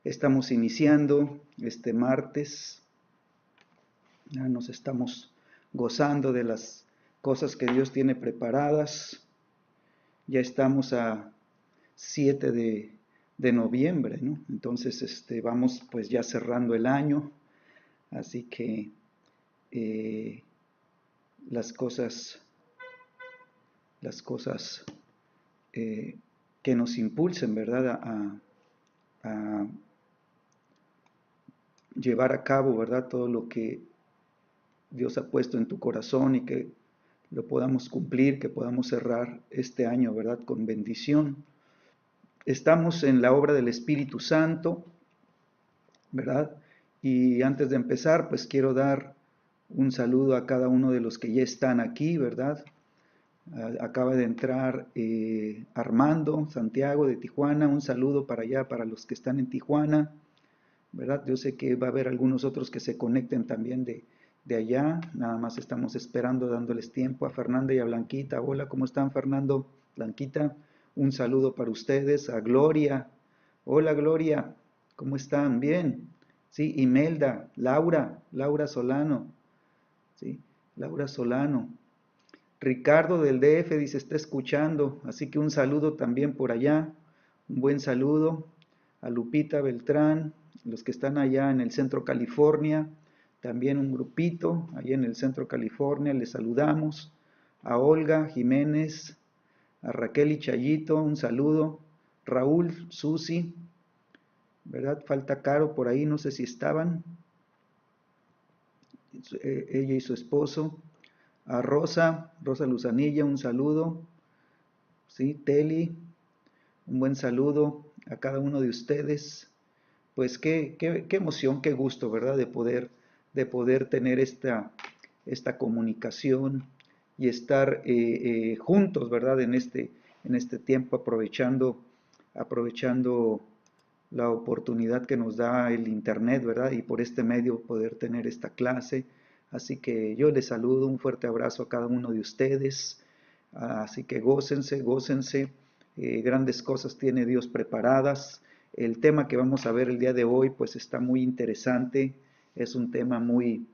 Estamos iniciando este martes, ya nos estamos gozando de las cosas que Dios tiene preparadas. Ya estamos a 7 de noviembre, ¿no? Entonces vamos pues ya cerrando el año, así que eh, las cosas, las cosas eh, que nos impulsen, ¿verdad? A llevar a cabo, ¿verdad? Todo lo que Dios ha puesto en tu corazón y que lo podamos cumplir, que podamos cerrar este año, ¿verdad? Con bendición. Estamos en la obra del Espíritu Santo, ¿verdad? Y antes de empezar, pues quiero dar un saludo a cada uno de los que ya están aquí, ¿verdad? Acaba de entrar Armando Santiago de Tijuana, un saludo para allá, para los que están en Tijuana, ¿verdad? Yo sé que va a haber algunos otros que se conecten también de allá, nada más estamos esperando, dándoles tiempo a Fernanda y a Blanquita. Hola, ¿cómo están, Fernando? Blanquita, un saludo para ustedes, a Gloria. Hola, Gloria, ¿cómo están? Bien. Sí, Imelda, Laura Solano, sí, Laura Solano. Ricardo del DF dice, está escuchando, así que un saludo también por allá, un buen saludo a Lupita Beltrán, los que están allá en el centro California, también un grupito allá en el centro California, les saludamos, a Olga Jiménez, a Raquel y Chayito, un saludo, Raúl, Susi, ¿verdad? Falta Caro por ahí, no sé si estaban, ella y su esposo, a Rosa Luzanilla, un saludo, ¿sí? Teli, un buen saludo a cada uno de ustedes. Pues qué emoción, qué gusto, ¿verdad? De poder tener esta comunicación y estar juntos, ¿verdad? En este tiempo, aprovechando la oportunidad que nos da el Internet, ¿verdad? Y por este medio poder tener esta clase. Así que yo les saludo, un fuerte abrazo a cada uno de ustedes. Así que gócense, gócense. Grandes cosas tiene Dios preparadas. El tema que vamos a ver el día de hoy, pues está muy interesante. Es un tema muy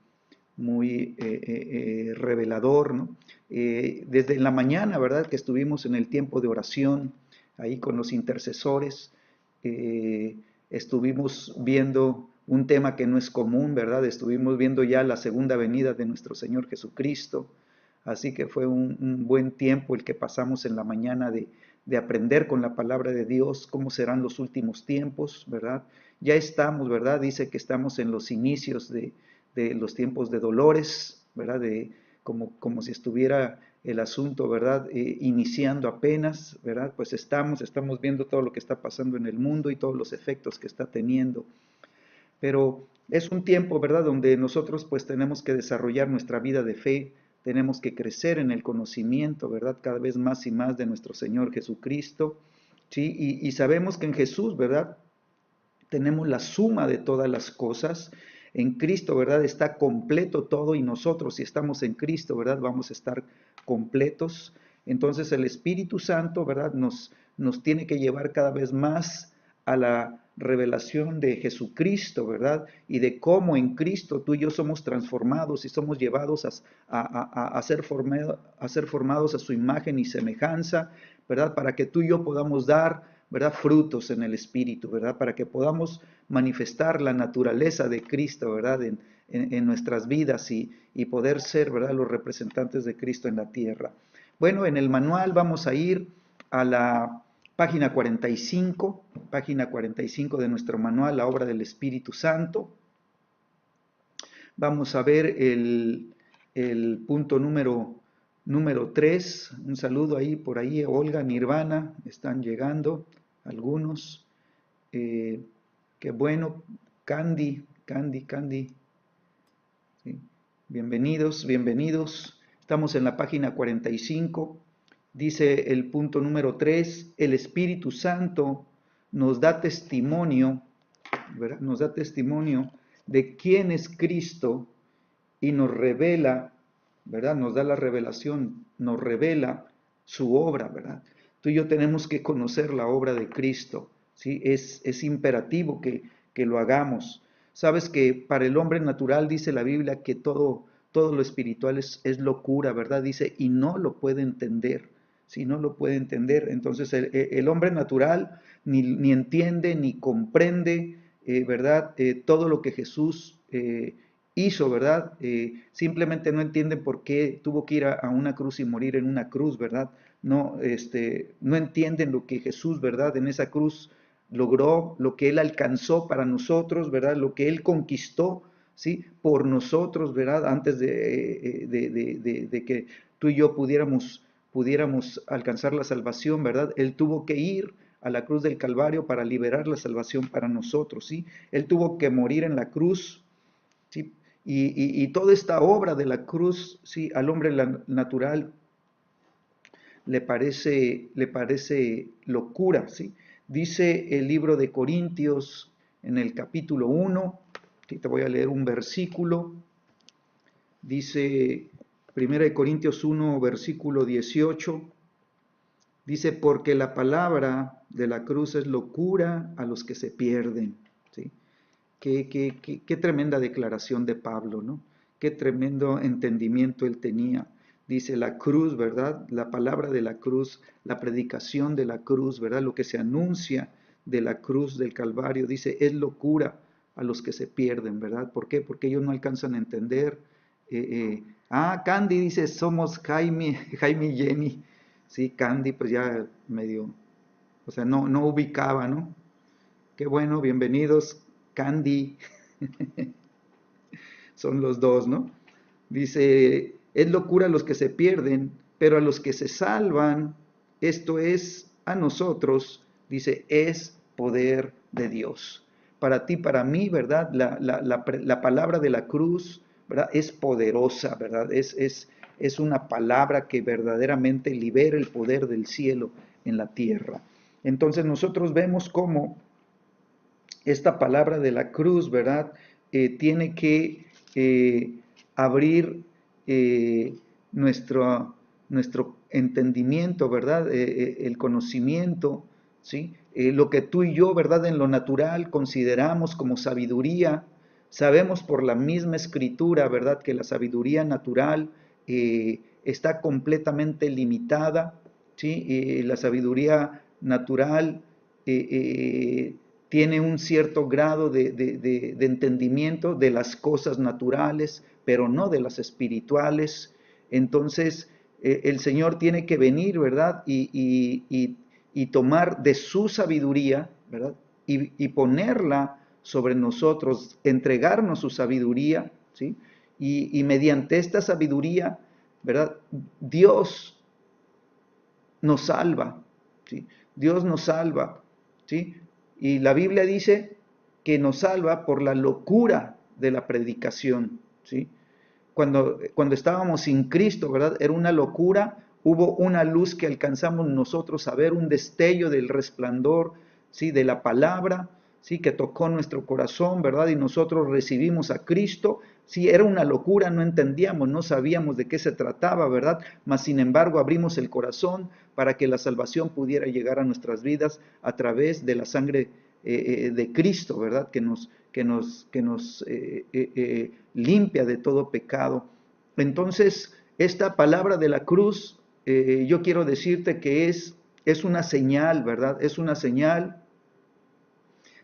revelador, ¿no? Desde la mañana, ¿verdad? Que estuvimos en el tiempo de oración, ahí con los intercesores, estuvimos viendo un tema que no es común, ¿verdad? Estuvimos viendo ya la segunda venida de nuestro Señor Jesucristo, así que fue un buen tiempo el que pasamos en la mañana de aprender con la palabra de Dios cómo serán los últimos tiempos, ¿verdad? Ya estamos, ¿verdad? Dice que estamos en los inicios de los tiempos de dolores, ¿verdad? Como si estuviera el asunto, ¿verdad? Iniciando apenas, ¿verdad? Pues estamos viendo todo lo que está pasando en el mundo y todos los efectos que está teniendo. Pero es un tiempo, ¿verdad?, donde nosotros pues tenemos que desarrollar nuestra vida de fe, tenemos que crecer en el conocimiento, ¿verdad?, cada vez más y más de nuestro Señor Jesucristo, ¿sí? Y sabemos que en Jesús, ¿verdad?, tenemos la suma de todas las cosas. En Cristo, ¿verdad? Está completo todo y nosotros, si estamos en Cristo, ¿verdad? Vamos a estar completos. Entonces el Espíritu Santo, ¿verdad? Nos tiene que llevar cada vez más a la revelación de Jesucristo, ¿verdad? Y de cómo en Cristo tú y yo somos transformados y somos llevados a ser formados a su imagen y semejanza, ¿verdad? Para que tú y yo podamos dar, ¿verdad?, frutos en el Espíritu, ¿verdad? Para que podamos manifestar la naturaleza de Cristo, ¿verdad?, en nuestras vidas y poder ser, ¿verdad?, los representantes de Cristo en la tierra. Bueno, en el manual vamos a ir a la página 45, página 45 de nuestro manual, la obra del Espíritu Santo. Vamos a ver el punto número 3. Un saludo ahí, por ahí, Olga, Nirvana, están llegando algunos. Qué bueno, Candy. ¿Sí? Bienvenidos, bienvenidos. Estamos en la página 45. Dice el punto número 3, el Espíritu Santo nos da testimonio, ¿verdad? Nos da testimonio de quién es Cristo y nos revela, ¿verdad? Nos da la revelación, nos revela su obra, ¿verdad? Tú y yo tenemos que conocer la obra de Cristo ¿sí? Es imperativo que lo hagamos. Sabes que para el hombre natural dice la Biblia que todo lo espiritual es locura, ¿verdad? Dice, y no lo puede entender, si no lo puede entender. Entonces el hombre natural ni entiende ni comprende, ¿verdad? Todo lo que Jesús hizo, ¿verdad? Simplemente no entiende por qué tuvo que ir a una cruz y morir en una cruz, ¿verdad? No, no entienden lo que Jesús, ¿verdad? En esa cruz logró, lo que Él alcanzó para nosotros, ¿verdad? Lo que Él conquistó, ¿sí? Por nosotros, ¿verdad? Antes de que tú y yo pudiéramos alcanzar la salvación, ¿verdad? Él tuvo que ir a la cruz del Calvario para liberar la salvación para nosotros, ¿sí? Él tuvo que morir en la cruz, ¿sí? Y toda esta obra de la cruz, ¿sí? Al hombre natural le parece locura, ¿sí? Dice el libro de Corintios en el capítulo 1, aquí te voy a leer un versículo, dice 1 Corintios 1, versículo 18, dice, porque la palabra de la cruz es locura a los que se pierden, ¿sí? Qué tremenda declaración de Pablo, ¿no? Qué tremendo entendimiento él tenía. Dice la cruz, ¿verdad? La palabra de la cruz, la predicación de la cruz, ¿verdad? Lo que se anuncia de la cruz del Calvario, dice, es locura a los que se pierden, ¿verdad? ¿Por qué? Porque ellos no alcanzan a entender. Candy dice, somos Jaime y Jenny. Sí, Candy, pues ya medio, o sea, no ubicaba, ¿no? Qué bueno, bienvenidos, Candy, son los dos, ¿no? Dice, es locura a los que se pierden, pero a los que se salvan, esto es a nosotros, dice, es poder de Dios. Para ti, para mí, ¿verdad? La palabra de la cruz, ¿verdad? Es poderosa, ¿verdad? Es una palabra que verdaderamente libera el poder del cielo en la tierra. Entonces nosotros vemos cómo esta palabra de la cruz, ¿verdad? Tiene que abrir nuestro entendimiento, ¿verdad? El conocimiento, ¿sí? Lo que tú y yo, ¿verdad? En lo natural consideramos como sabiduría, sabemos por la misma escritura, ¿verdad? Que la sabiduría natural está completamente limitada, ¿sí? La sabiduría natural eh, eh, tiene un cierto grado de entendimiento de las cosas naturales, pero no de las espirituales. Entonces, el Señor tiene que venir, ¿verdad? Y tomar de su sabiduría, ¿verdad? Y ponerla sobre nosotros, entregarnos su sabiduría, ¿sí? Y mediante esta sabiduría, ¿verdad? Dios nos salva, ¿sí? Dios nos salva, ¿sí? Y la Biblia dice que nos salva por la locura de la predicación, ¿sí? Cuando estábamos sin Cristo, ¿verdad? Era una locura, hubo una luz que alcanzamos nosotros a ver, un destello del resplandor, ¿sí? De la palabra, ¿sí? Que tocó nuestro corazón, ¿verdad? Y nosotros recibimos a Cristo. Sí, era una locura, no entendíamos, no sabíamos de qué se trataba, ¿verdad? Mas sin embargo abrimos el corazón para que la salvación pudiera llegar a nuestras vidas a través de la sangre de Cristo, ¿verdad? Que nos limpia de todo pecado. Entonces, esta palabra de la cruz, yo quiero decirte que es una señal, ¿verdad? Es una señal,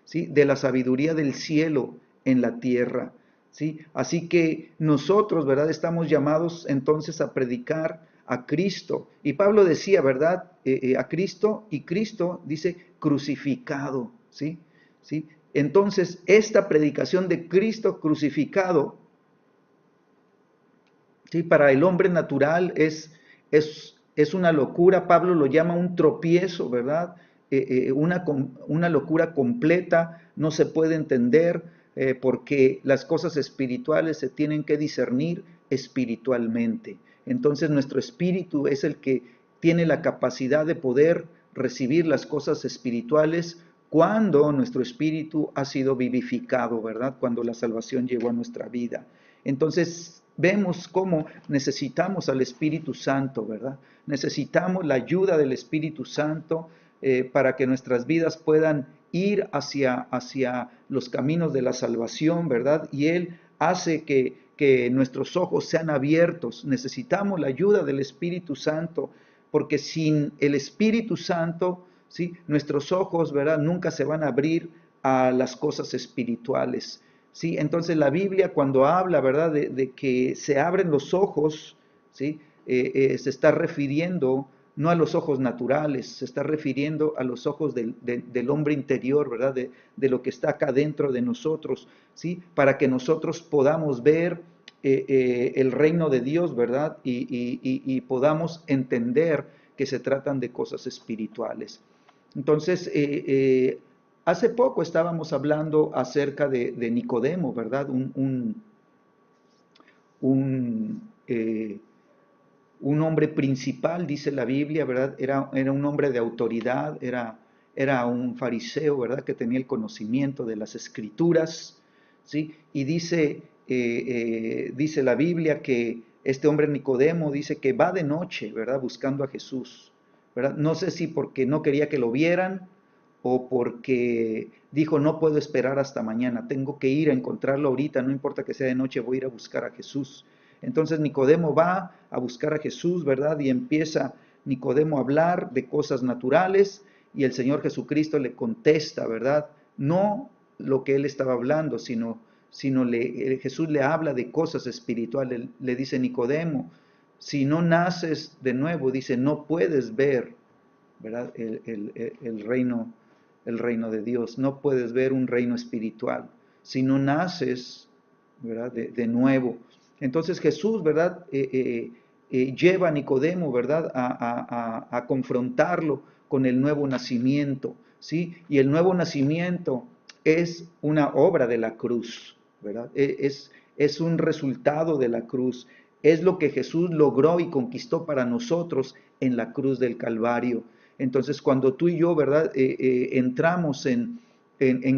¿sí? De la sabiduría del cielo en la tierra, ¿sí? Así que nosotros, ¿verdad? Estamos llamados entonces a predicar a Cristo. Y Pablo decía, ¿verdad? A Cristo, y Cristo dice crucificado, ¿sí? ¿Sí? Entonces, esta predicación de Cristo crucificado, ¿sí? Para el hombre natural es una locura. Pablo lo llama un tropiezo, ¿verdad? Una locura completa, no se puede entender porque las cosas espirituales se tienen que discernir espiritualmente. Entonces nuestro espíritu es el que tiene la capacidad de poder recibir las cosas espirituales cuando nuestro espíritu ha sido vivificado, ¿verdad? Cuando la salvación llegó a nuestra vida. Entonces vemos cómo necesitamos al Espíritu Santo, ¿verdad? Necesitamos la ayuda del Espíritu Santo para que nuestras vidas puedan ir hacia los caminos de la salvación, ¿verdad? Y Él hace que nuestros ojos sean abiertos. Necesitamos la ayuda del Espíritu Santo, porque sin el Espíritu Santo, ¿sí?, nuestros ojos, ¿verdad?, nunca se van a abrir a las cosas espirituales. ¿Sí? Entonces la Biblia cuando habla, ¿verdad?, de que se abren los ojos, ¿sí?, se está refiriendo no a los ojos naturales, se está refiriendo a los ojos del hombre interior, ¿verdad?, de lo que está acá dentro de nosotros, ¿sí?, para que nosotros podamos ver el reino de Dios, ¿verdad?, y podamos entender que se tratan de cosas espirituales. Entonces, hace poco estábamos hablando acerca de Nicodemo, ¿verdad? Un, eh, un hombre principal, dice la Biblia, ¿verdad? Era un hombre de autoridad, era un fariseo, ¿verdad?, que tenía el conocimiento de las escrituras, ¿sí? Y dice la Biblia que este hombre Nicodemo dice que va de noche, ¿verdad?, buscando a Jesús, ¿verdad? No sé si porque no quería que lo vieran o porque dijo, no puedo esperar hasta mañana, tengo que ir a encontrarlo ahorita, no importa que sea de noche, voy a ir a buscar a Jesús. Entonces Nicodemo va a buscar a Jesús, ¿verdad? Y empieza Nicodemo a hablar de cosas naturales y el Señor Jesucristo le contesta, ¿verdad? No lo que él estaba hablando, sino Jesús le habla de cosas espirituales. Le dice Nicodemo, si no naces de nuevo, dice, no puedes ver, ¿verdad?, el reino de Dios. No puedes ver un reino espiritual si no naces, ¿verdad?, de nuevo. Entonces Jesús, ¿verdad?, lleva a Nicodemo, ¿verdad?, a confrontarlo con el nuevo nacimiento, ¿sí? Y el nuevo nacimiento es una obra de la cruz, ¿verdad? Es un resultado de la cruz. Es lo que Jesús logró y conquistó para nosotros en la cruz del Calvario. Entonces, cuando tú y yo, ¿verdad?, entramos en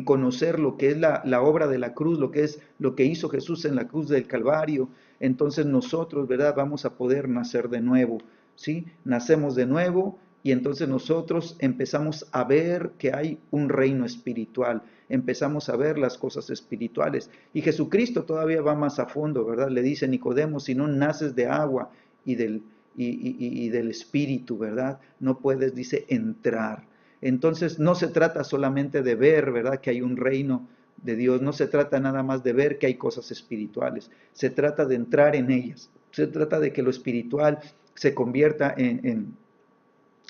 conocer lo que es la obra de la cruz, lo que es lo que hizo Jesús en la cruz del Calvario, entonces nosotros, ¿verdad?, vamos a poder nacer de nuevo, ¿sí? Nacemos de nuevo y entonces nosotros empezamos a ver que hay un reino espiritual, empezamos a ver las cosas espirituales. Y Jesucristo todavía va más a fondo, ¿verdad? Le dice Nicodemo, si no naces de agua y del espíritu, ¿verdad?, no puedes, dice, entrar. Entonces no se trata solamente de ver, ¿verdad?, que hay un reino de Dios, no se trata nada más de ver que hay cosas espirituales, se trata de entrar en ellas, se trata de que lo espiritual se convierta en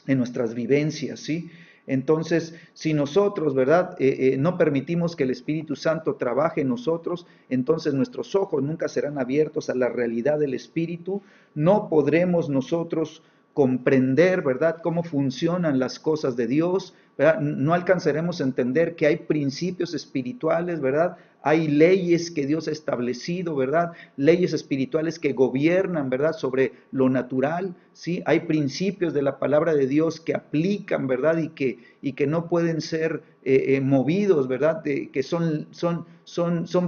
nuestras vivencias, ¿sí? Entonces, si nosotros, ¿verdad?, no permitimos que el Espíritu Santo trabaje en nosotros, entonces nuestros ojos nunca serán abiertos a la realidad del Espíritu, no podremos nosotros comprender, ¿verdad?, cómo funcionan las cosas de Dios, ¿verdad? No alcanzaremos a entender que hay principios espirituales, ¿verdad? Hay leyes que Dios ha establecido, ¿verdad? Leyes espirituales que gobiernan, ¿verdad?, sobre lo natural, ¿sí? Hay principios de la palabra de Dios que aplican, ¿verdad?, y que no pueden ser movidos, ¿verdad?, que son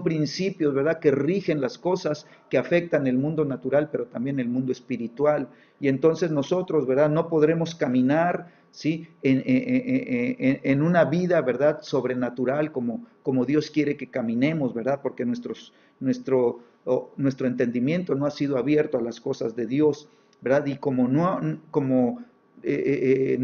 principios, ¿verdad?, que rigen las cosas que afectan el mundo natural, pero también el mundo espiritual. Y entonces nosotros, ¿verdad?, no podremos caminar, ¿sí?, en una vida, ¿verdad?, sobrenatural como Dios quiere que caminemos, ¿verdad?, porque nuestro entendimiento no ha sido abierto a las cosas de Dios, ¿verdad? Y como no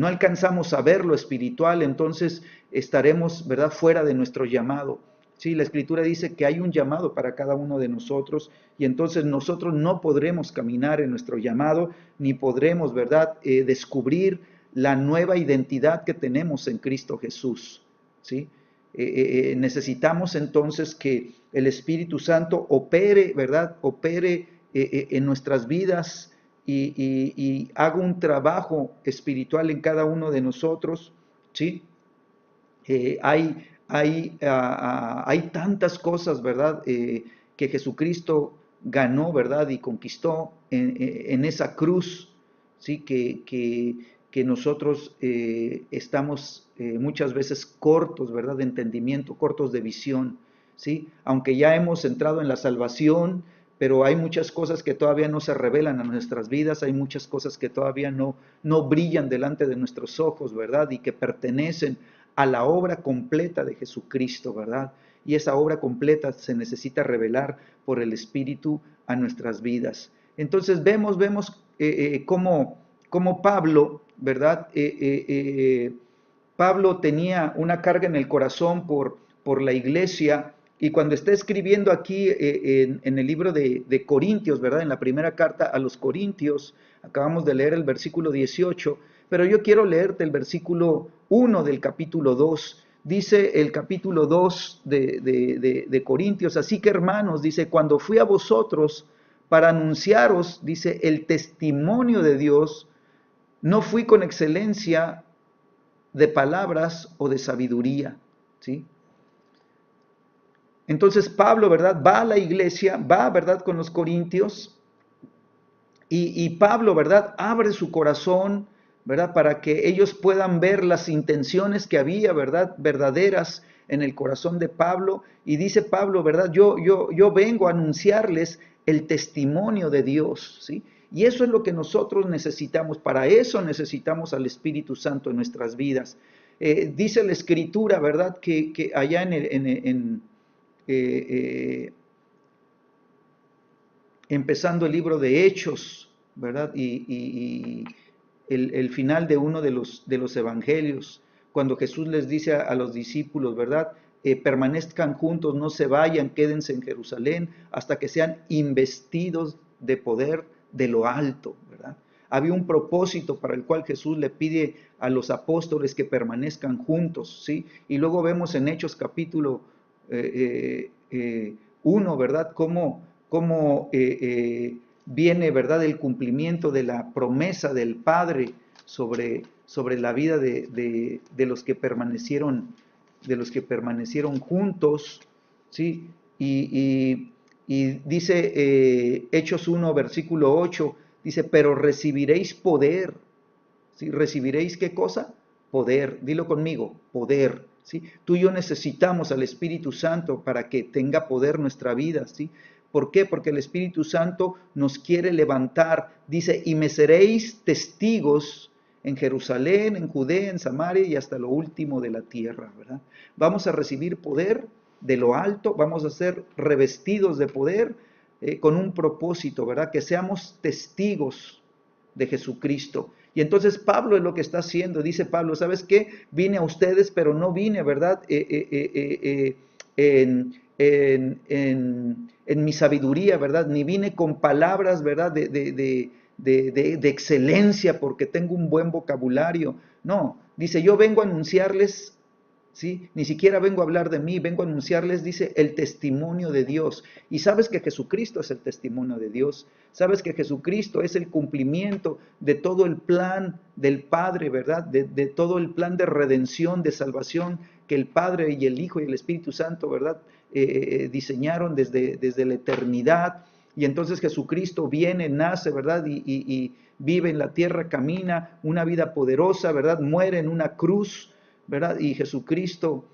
alcanzamos a ver lo espiritual, entonces estaremos, ¿verdad?, fuera de nuestro llamado. Sí, la Escritura dice que hay un llamado para cada uno de nosotros y entonces nosotros no podremos caminar en nuestro llamado ni podremos, ¿verdad?, descubrir la nueva identidad que tenemos en Cristo Jesús, ¿sí? Necesitamos entonces que el Espíritu Santo opere, ¿verdad?, opere en nuestras vidas y haga un trabajo espiritual en cada uno de nosotros, ¿sí? Hay tantas cosas, ¿verdad?, que Jesucristo ganó, ¿verdad?, y conquistó en esa cruz, ¿sí?, que nosotros estamos muchas veces cortos, ¿verdad?, de entendimiento, cortos de visión, ¿sí? Aunque ya hemos entrado en la salvación, pero hay muchas cosas que todavía no se revelan a nuestras vidas, hay muchas cosas que todavía no brillan delante de nuestros ojos, ¿verdad?, y que pertenecen a la obra completa de Jesucristo, ¿verdad? Y esa obra completa se necesita revelar por el Espíritu a nuestras vidas. Entonces vemos cómo Pablo, ¿verdad? Pablo tenía una carga en el corazón por la iglesia, y cuando está escribiendo aquí en el libro de Corintios, ¿verdad? En la primera carta a los Corintios, acabamos de leer el versículo 18, pero yo quiero leerte el versículo 1 del capítulo 2. Dice el capítulo 2 de Corintios: así que hermanos, dice, cuando fui a vosotros para anunciaros, dice, el testimonio de Dios, no fui con excelencia de palabras o de sabiduría, ¿sí? Entonces Pablo, ¿verdad? Va a la iglesia, va, ¿verdad? Con los corintios, y Pablo, ¿verdad? Abre su corazón, ¿verdad? Para que ellos puedan ver las intenciones que había, ¿verdad? Verdaderas en el corazón de Pablo. Y dice Pablo, ¿verdad? Yo vengo a anunciarles el testimonio de Dios, ¿sí? Y eso es lo que nosotros necesitamos. Para eso necesitamos al Espíritu Santo en nuestras vidas. Dice la Escritura, ¿verdad? Que allá eh, empezando el libro de Hechos, ¿verdad? Y el final de uno de los evangelios, cuando Jesús les dice a los discípulos, ¿verdad? Permanezcan juntos, no se vayan, quédense en Jerusalén hasta que sean investidos de poder de lo alto, ¿verdad? Había un propósito para el cual Jesús le pide a los apóstoles que permanezcan juntos, ¿sí? Y luego vemos en Hechos capítulo 1, ¿verdad? Cómo viene, ¿verdad?, el cumplimiento de la promesa del Padre sobre la vida de los que permanecieron, juntos, ¿sí? Y dice Hechos 1, versículo 8, dice, pero recibiréis poder, ¿sí? ¿Recibiréis qué cosa? Poder, dilo conmigo, poder, ¿sí? Tú y yo necesitamos al Espíritu Santo para que tenga poder nuestra vida, ¿sí? ¿Por qué? Porque el Espíritu Santo nos quiere levantar. Dice, y me seréis testigos en Jerusalén, en Judea, en Samaria y hasta lo último de la tierra, ¿verdad? Vamos a recibir poder de lo alto, vamos a ser revestidos de poder con un propósito, ¿verdad? Que seamos testigos de Jesucristo. Y entonces Pablo es lo que está haciendo. Dice Pablo, ¿sabes qué? Vine a ustedes, pero no vine, ¿verdad? En mi sabiduría, ¿verdad? Ni vine con palabras, ¿verdad? De excelencia porque tengo un buen vocabulario. No, dice, yo vengo a anunciarles, ¿sí? Ni siquiera vengo a hablar de mí, vengo a anunciarles, dice, el testimonio de Dios. Y sabes que Jesucristo es el testimonio de Dios. Sabes que Jesucristo es el cumplimiento de todo el plan del Padre, ¿verdad? De todo el plan de redención, de salvación que el Padre y el Hijo y el Espíritu Santo, ¿verdad? Diseñaron desde la eternidad. Y entonces Jesucristo viene, nace, ¿verdad? Y vive en la tierra, camina una vida poderosa, ¿verdad? Muere en una cruz, ¿verdad? Y Jesucristo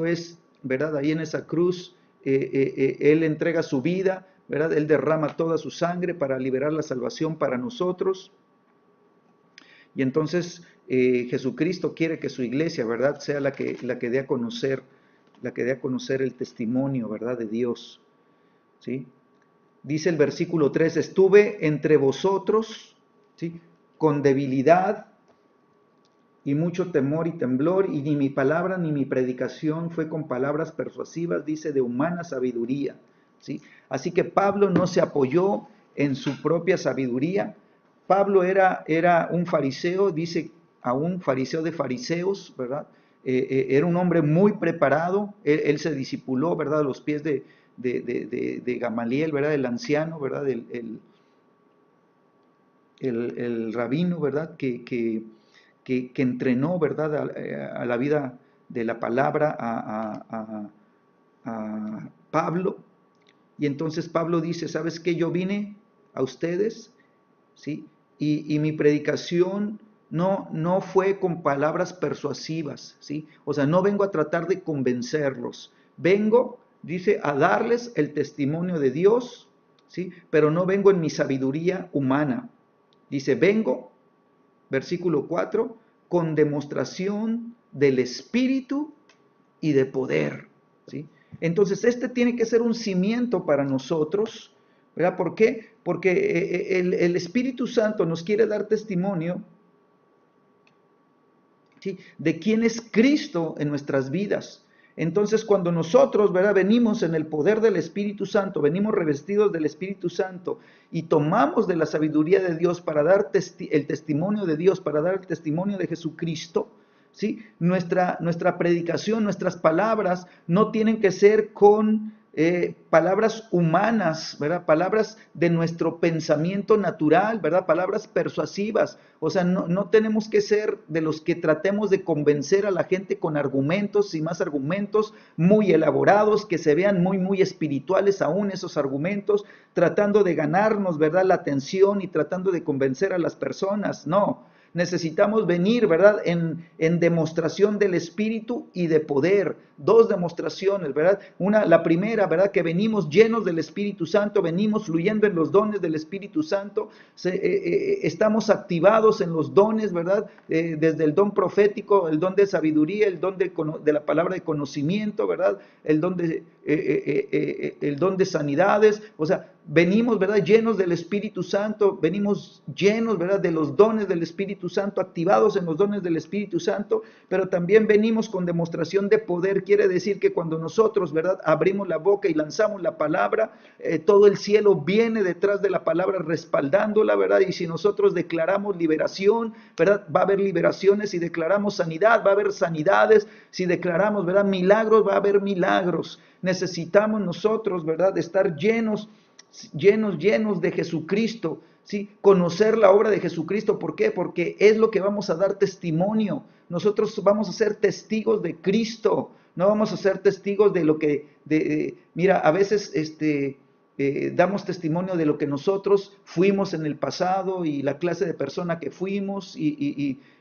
es, ¿verdad? Ahí en esa cruz, Él entrega su vida, ¿verdad? Él derrama toda su sangre para liberar la salvación para nosotros. Y entonces Jesucristo quiere que su iglesia, ¿verdad?, sea la que dé a conocer, el testimonio, ¿verdad?, de Dios, ¿sí? Dice el versículo 3, estuve entre vosotros, ¿sí?, con debilidad y mucho temor y temblor, y ni mi palabra ni mi predicación fue con palabras persuasivas, dice, de humana sabiduría, ¿sí? Así que Pablo no se apoyó en su propia sabiduría. Pablo era un fariseo, dice, a un fariseo de fariseos, ¿verdad? Era un hombre muy preparado, él se discipuló, ¿verdad?, a los pies de Gamaliel, ¿verdad?, el anciano, ¿verdad?, el rabino, ¿verdad?, que entrenó, ¿verdad?, a la vida de la palabra a Pablo. Y entonces Pablo dice, ¿sabes qué? Yo vine a ustedes, ¿sí? Y mi predicación no fue con palabras persuasivas, ¿sí? O sea, no vengo a tratar de convencerlos. Vengo, dice, a darles el testimonio de Dios, ¿sí? Pero no vengo en mi sabiduría humana. Dice, vengo, versículo 4, con demostración del Espíritu y de poder, ¿sí? Entonces, este tiene que ser un cimiento para nosotros, ¿verdad? ¿Por qué? Porque el Espíritu Santo nos quiere dar testimonio, ¿sí?, de quién es Cristo en nuestras vidas. Entonces, cuando nosotros, ¿verdad?, venimos en el poder del Espíritu Santo, venimos revestidos del Espíritu Santo y tomamos de la sabiduría de Dios para dar el testimonio de Dios, para dar el testimonio de Jesucristo, ¿sí? Nuestra predicación, nuestras palabras no tienen que ser con palabras humanas, ¿verdad? Palabras de nuestro pensamiento natural, ¿verdad? Palabras persuasivas. O sea, no tenemos que ser de los que tratemos de convencer a la gente con argumentos y más argumentos muy elaborados, que se vean muy espirituales aún esos argumentos, tratando de ganarnos, ¿verdad?, la atención y tratando de convencer a las personas. No. Necesitamos venir, ¿verdad?, en demostración del Espíritu y de poder. Dos demostraciones, ¿verdad? La primera, ¿verdad?, que venimos llenos del Espíritu Santo, venimos fluyendo en los dones del Espíritu Santo, estamos activados en los dones, ¿verdad? Desde el don profético, el don de sabiduría, el don de la palabra de conocimiento, ¿verdad? El don de sanidades, o sea, venimos, ¿verdad?, llenos del Espíritu Santo, venimos llenos, ¿verdad?, de los dones del Espíritu Santo, activados en los dones del Espíritu Santo, pero también venimos con demostración de poder. Quiere decir que cuando nosotros, ¿verdad?, abrimos la boca y lanzamos la palabra, todo el cielo viene detrás de la palabra respaldándola, ¿verdad? Y si nosotros declaramos liberación, ¿verdad?, va a haber liberaciones. Si declaramos sanidad, va a haber sanidades. Si declaramos, ¿verdad?, milagros, va a haber milagros. Necesitamos nosotros, ¿verdad?, estar llenos de Jesucristo, ¿sí? Conocer la obra de Jesucristo. ¿Por qué? Porque es lo que vamos a dar testimonio. Nosotros vamos a ser testigos de Cristo, no vamos a ser testigos de lo que, mira, a veces damos testimonio de lo que nosotros fuimos en el pasado y la clase de persona que fuimos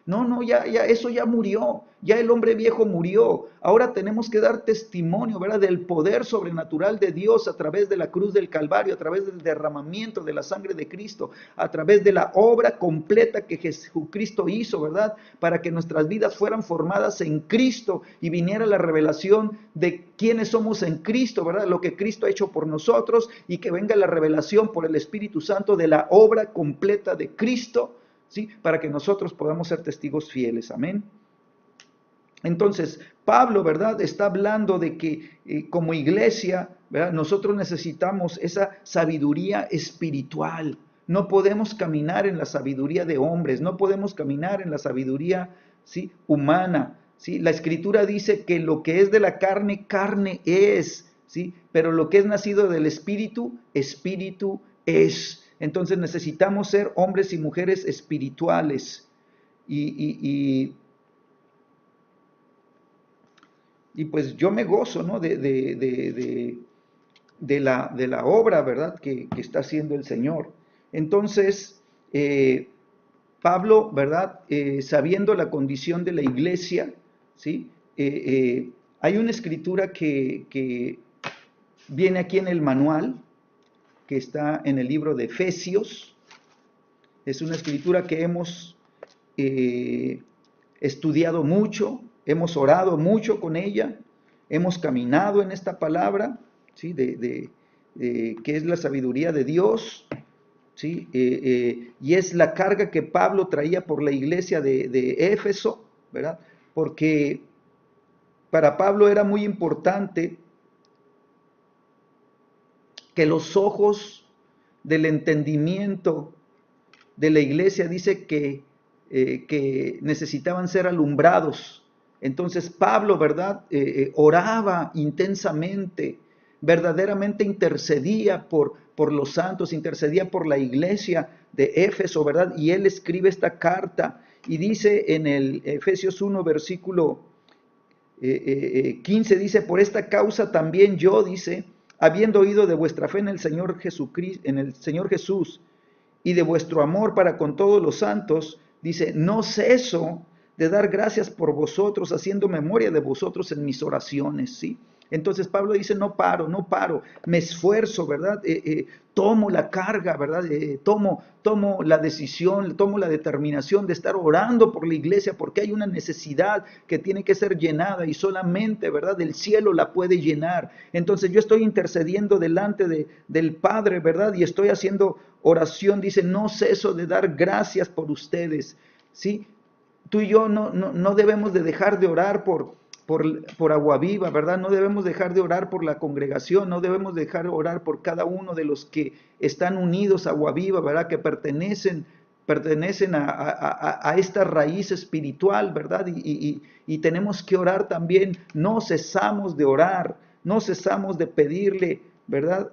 no, ya eso ya murió, ya el hombre viejo murió. Ahora tenemos que dar testimonio, ¿verdad?, del poder sobrenatural de Dios a través de la cruz del Calvario, a través del derramamiento de la sangre de Cristo, a través de la obra completa que Jesucristo hizo, ¿verdad?, para que nuestras vidas fueran formadas en Cristo y viniera la revelación de quiénes somos en Cristo, ¿verdad?, lo que Cristo ha hecho por nosotros, y que venga la revelación por el Espíritu Santo de la obra completa de Cristo, ¿sí?, para que nosotros podamos ser testigos fieles. Amén. Entonces, Pablo, ¿verdad?, está hablando de que como iglesia, ¿verdad?, nosotros necesitamos esa sabiduría espiritual. No podemos caminar en la sabiduría de hombres, no podemos caminar en la sabiduría, ¿sí?, humana, ¿sí? La Escritura dice que lo que es de la carne, carne es, ¿sí?, pero lo que es nacido del Espíritu, Espíritu es. Entonces necesitamos ser hombres y mujeres espirituales. Y pues yo me gozo, ¿no?, de la obra, ¿verdad?, que está haciendo el Señor. Entonces, Pablo, ¿verdad?, sabiendo la condición de la iglesia, ¿sí? Hay una escritura que viene aquí en el manual, que está en el libro de Efesios. Es una escritura que hemos estudiado mucho, hemos orado mucho con ella, hemos caminado en esta palabra, ¿sí?, que es la sabiduría de Dios, ¿sí? Y es la carga que Pablo traía por la iglesia de Éfeso, ¿verdad? Porque para Pablo era muy importante que los ojos del entendimiento de la iglesia, dice que necesitaban ser alumbrados. Entonces Pablo, ¿verdad?, oraba intensamente, verdaderamente intercedía por los santos, intercedía por la iglesia de Éfeso, ¿verdad? Y él escribe esta carta y dice en el Efesios 1, versículo 15, dice: por esta causa también yo, dice, habiendo oído de vuestra fe en el Señor Jesucristo, en el Señor Jesús, y de vuestro amor para con todos los santos, dice, no ceso de dar gracias por vosotros, haciendo memoria de vosotros en mis oraciones, ¿sí? Entonces Pablo dice, no paro, no paro, me esfuerzo, ¿verdad? Tomo la carga, ¿verdad? Tomo la decisión, tomo la determinación de estar orando por la iglesia porque hay una necesidad que tiene que ser llenada y solamente, ¿verdad? El cielo la puede llenar. Entonces yo estoy intercediendo delante del Padre, ¿verdad? Y estoy haciendo oración, dice, no ceso de dar gracias por ustedes, ¿sí? Tú y yo no debemos de dejar de orar por Agua Viva, ¿verdad? No debemos dejar de orar por la congregación, no debemos dejar de orar por cada uno de los que están unidos a Agua Viva, ¿verdad? Que pertenecen a esta raíz espiritual, ¿verdad? Y tenemos que orar también, no cesamos de orar, no cesamos de pedirle, ¿verdad?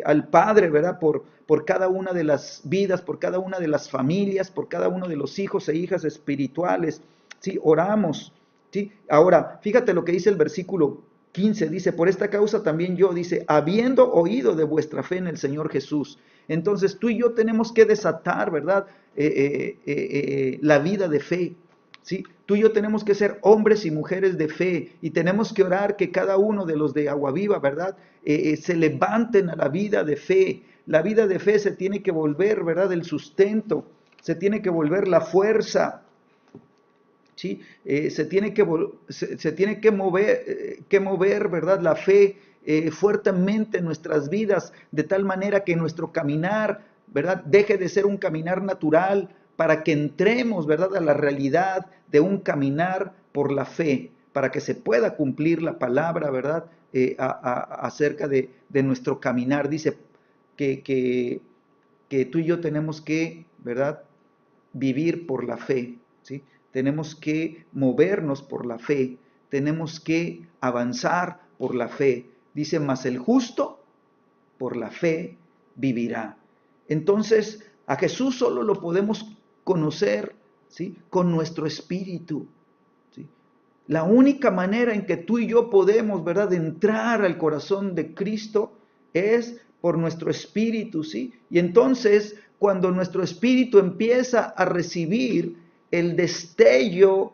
Al Padre, ¿verdad? Por cada una de las vidas, por cada una de las familias, por cada uno de los hijos e hijas espirituales, ¿sí? Oramos, ¿sí? Ahora, fíjate lo que dice el versículo 15, dice, por esta causa también yo, dice, habiendo oído de vuestra fe en el Señor Jesús. Entonces tú y yo tenemos que desatar, ¿verdad? La vida de fe, ¿sí? Tú y yo tenemos que ser hombres y mujeres de fe y tenemos que orar que cada uno de los de Agua Viva, ¿verdad? Se levanten a la vida de fe. La vida de fe se tiene que volver, ¿verdad? El sustento, se tiene que volver la fuerza, ¿sí? Se tiene que mover, ¿verdad? La fe fuertemente en nuestras vidas, de tal manera que nuestro caminar, ¿verdad? Deje de ser un caminar natural para que entremos, ¿verdad? A la realidad de un caminar por la fe, para que se pueda cumplir la palabra, ¿verdad? Acerca de nuestro caminar. Dice que tú y yo tenemos que, ¿verdad? Vivir por la fe, ¿sí? Tenemos que movernos por la fe, tenemos que avanzar por la fe. Dice, mas el justo por la fe vivirá. Entonces, a Jesús solo lo podemos conocer, ¿sí? Con nuestro espíritu, ¿sí? La única manera en que tú y yo podemos, ¿verdad?, entrar al corazón de Cristo es por nuestro espíritu, ¿sí? Y entonces, cuando nuestro espíritu empieza a recibir el destello,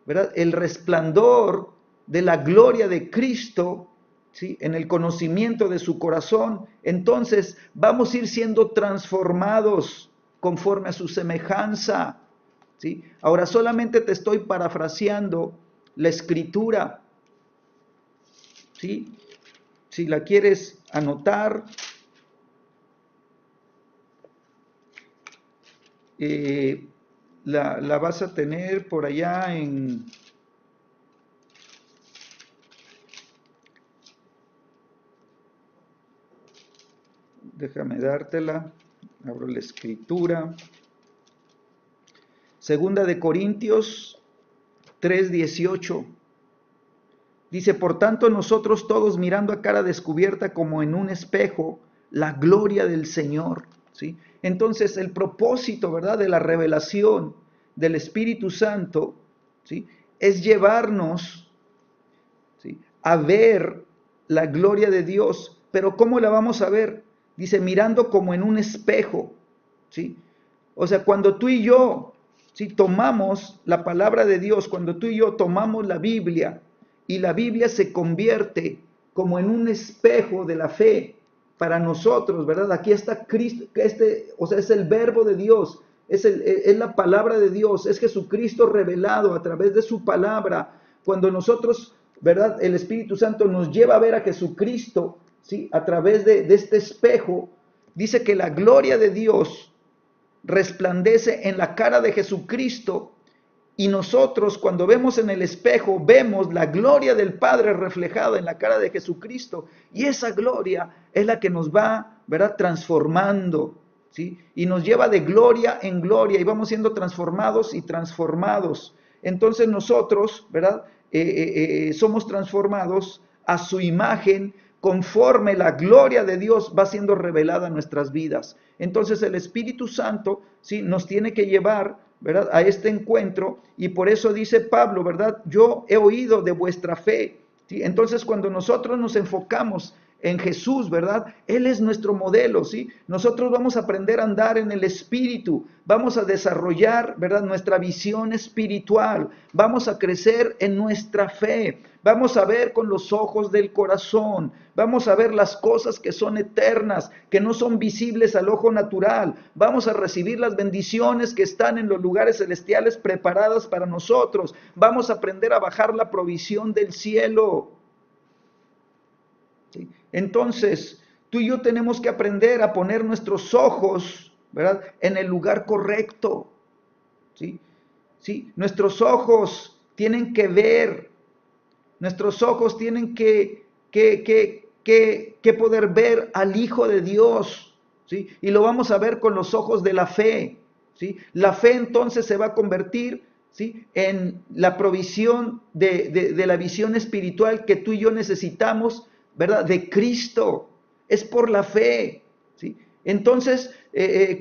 ¿verdad?, el resplandor de la gloria de Cristo, ¿sí?, en el conocimiento de su corazón, entonces vamos a ir siendo transformados conforme a su semejanza, ¿sí? Ahora solamente te estoy parafraseando la escritura, ¿sí? Si la quieres anotar, la vas a tener por allá en... Déjame dártela, abro la escritura. Segunda de Corintios 3:18. Dice, por tanto nosotros todos mirando a cara descubierta como en un espejo la gloria del Señor, ¿sí? Entonces el propósito, ¿verdad?, de la revelación del Espíritu Santo, ¿sí?, es llevarnos, ¿sí?, a ver la gloria de Dios. Pero ¿cómo la vamos a ver? Dice, mirando como en un espejo, ¿sí? O sea, cuando tú y yo, ¿sí?, tomamos la palabra de Dios, cuando tú y yo tomamos la Biblia, y la Biblia se convierte como en un espejo de la fe para nosotros, ¿verdad? Aquí está Cristo, o sea, es el verbo de Dios, es la palabra de Dios, es Jesucristo revelado a través de su palabra. Cuando nosotros, ¿verdad?, el Espíritu Santo nos lleva a ver a Jesucristo, ¿sí?, a través de este espejo, dice que la gloria de Dios resplandece en la cara de Jesucristo. Y nosotros cuando vemos en el espejo, vemos la gloria del Padre reflejada en la cara de Jesucristo. Y esa gloria es la que nos va, ¿verdad?, transformando, ¿sí? Y nos lleva de gloria en gloria y vamos siendo transformados y transformados. Entonces nosotros, ¿verdad?, somos transformados a su imagen conforme la gloria de Dios va siendo revelada en nuestras vidas. Entonces el Espíritu Santo, ¿sí?, nos tiene que llevar, ¿verdad?, a este encuentro, y por eso dice Pablo, ¿verdad?, yo he oído de vuestra fe, ¿sí? Entonces cuando nosotros nos enfocamos en Jesús, ¿verdad? Él es nuestro modelo, ¿sí? Nosotros vamos a aprender a andar en el Espíritu, vamos a desarrollar, ¿verdad? Nuestra visión espiritual, vamos a crecer en nuestra fe, vamos a ver con los ojos del corazón, vamos a ver las cosas que son eternas, que no son visibles al ojo natural, vamos a recibir las bendiciones que están en los lugares celestiales preparadas para nosotros, vamos a aprender a bajar la provisión del cielo. ¿Sí? Entonces, tú y yo tenemos que aprender a poner nuestros ojos, ¿verdad?, en el lugar correcto. ¿Sí? ¿Sí? Nuestros ojos tienen que ver, nuestros ojos tienen que poder ver al Hijo de Dios. ¿Sí? Y lo vamos a ver con los ojos de la fe. ¿Sí? La fe entonces se va a convertir, ¿sí?, en la provisión de la visión espiritual que tú y yo necesitamos, ¿verdad?, de Cristo. Es por la fe. ¿Sí? Entonces,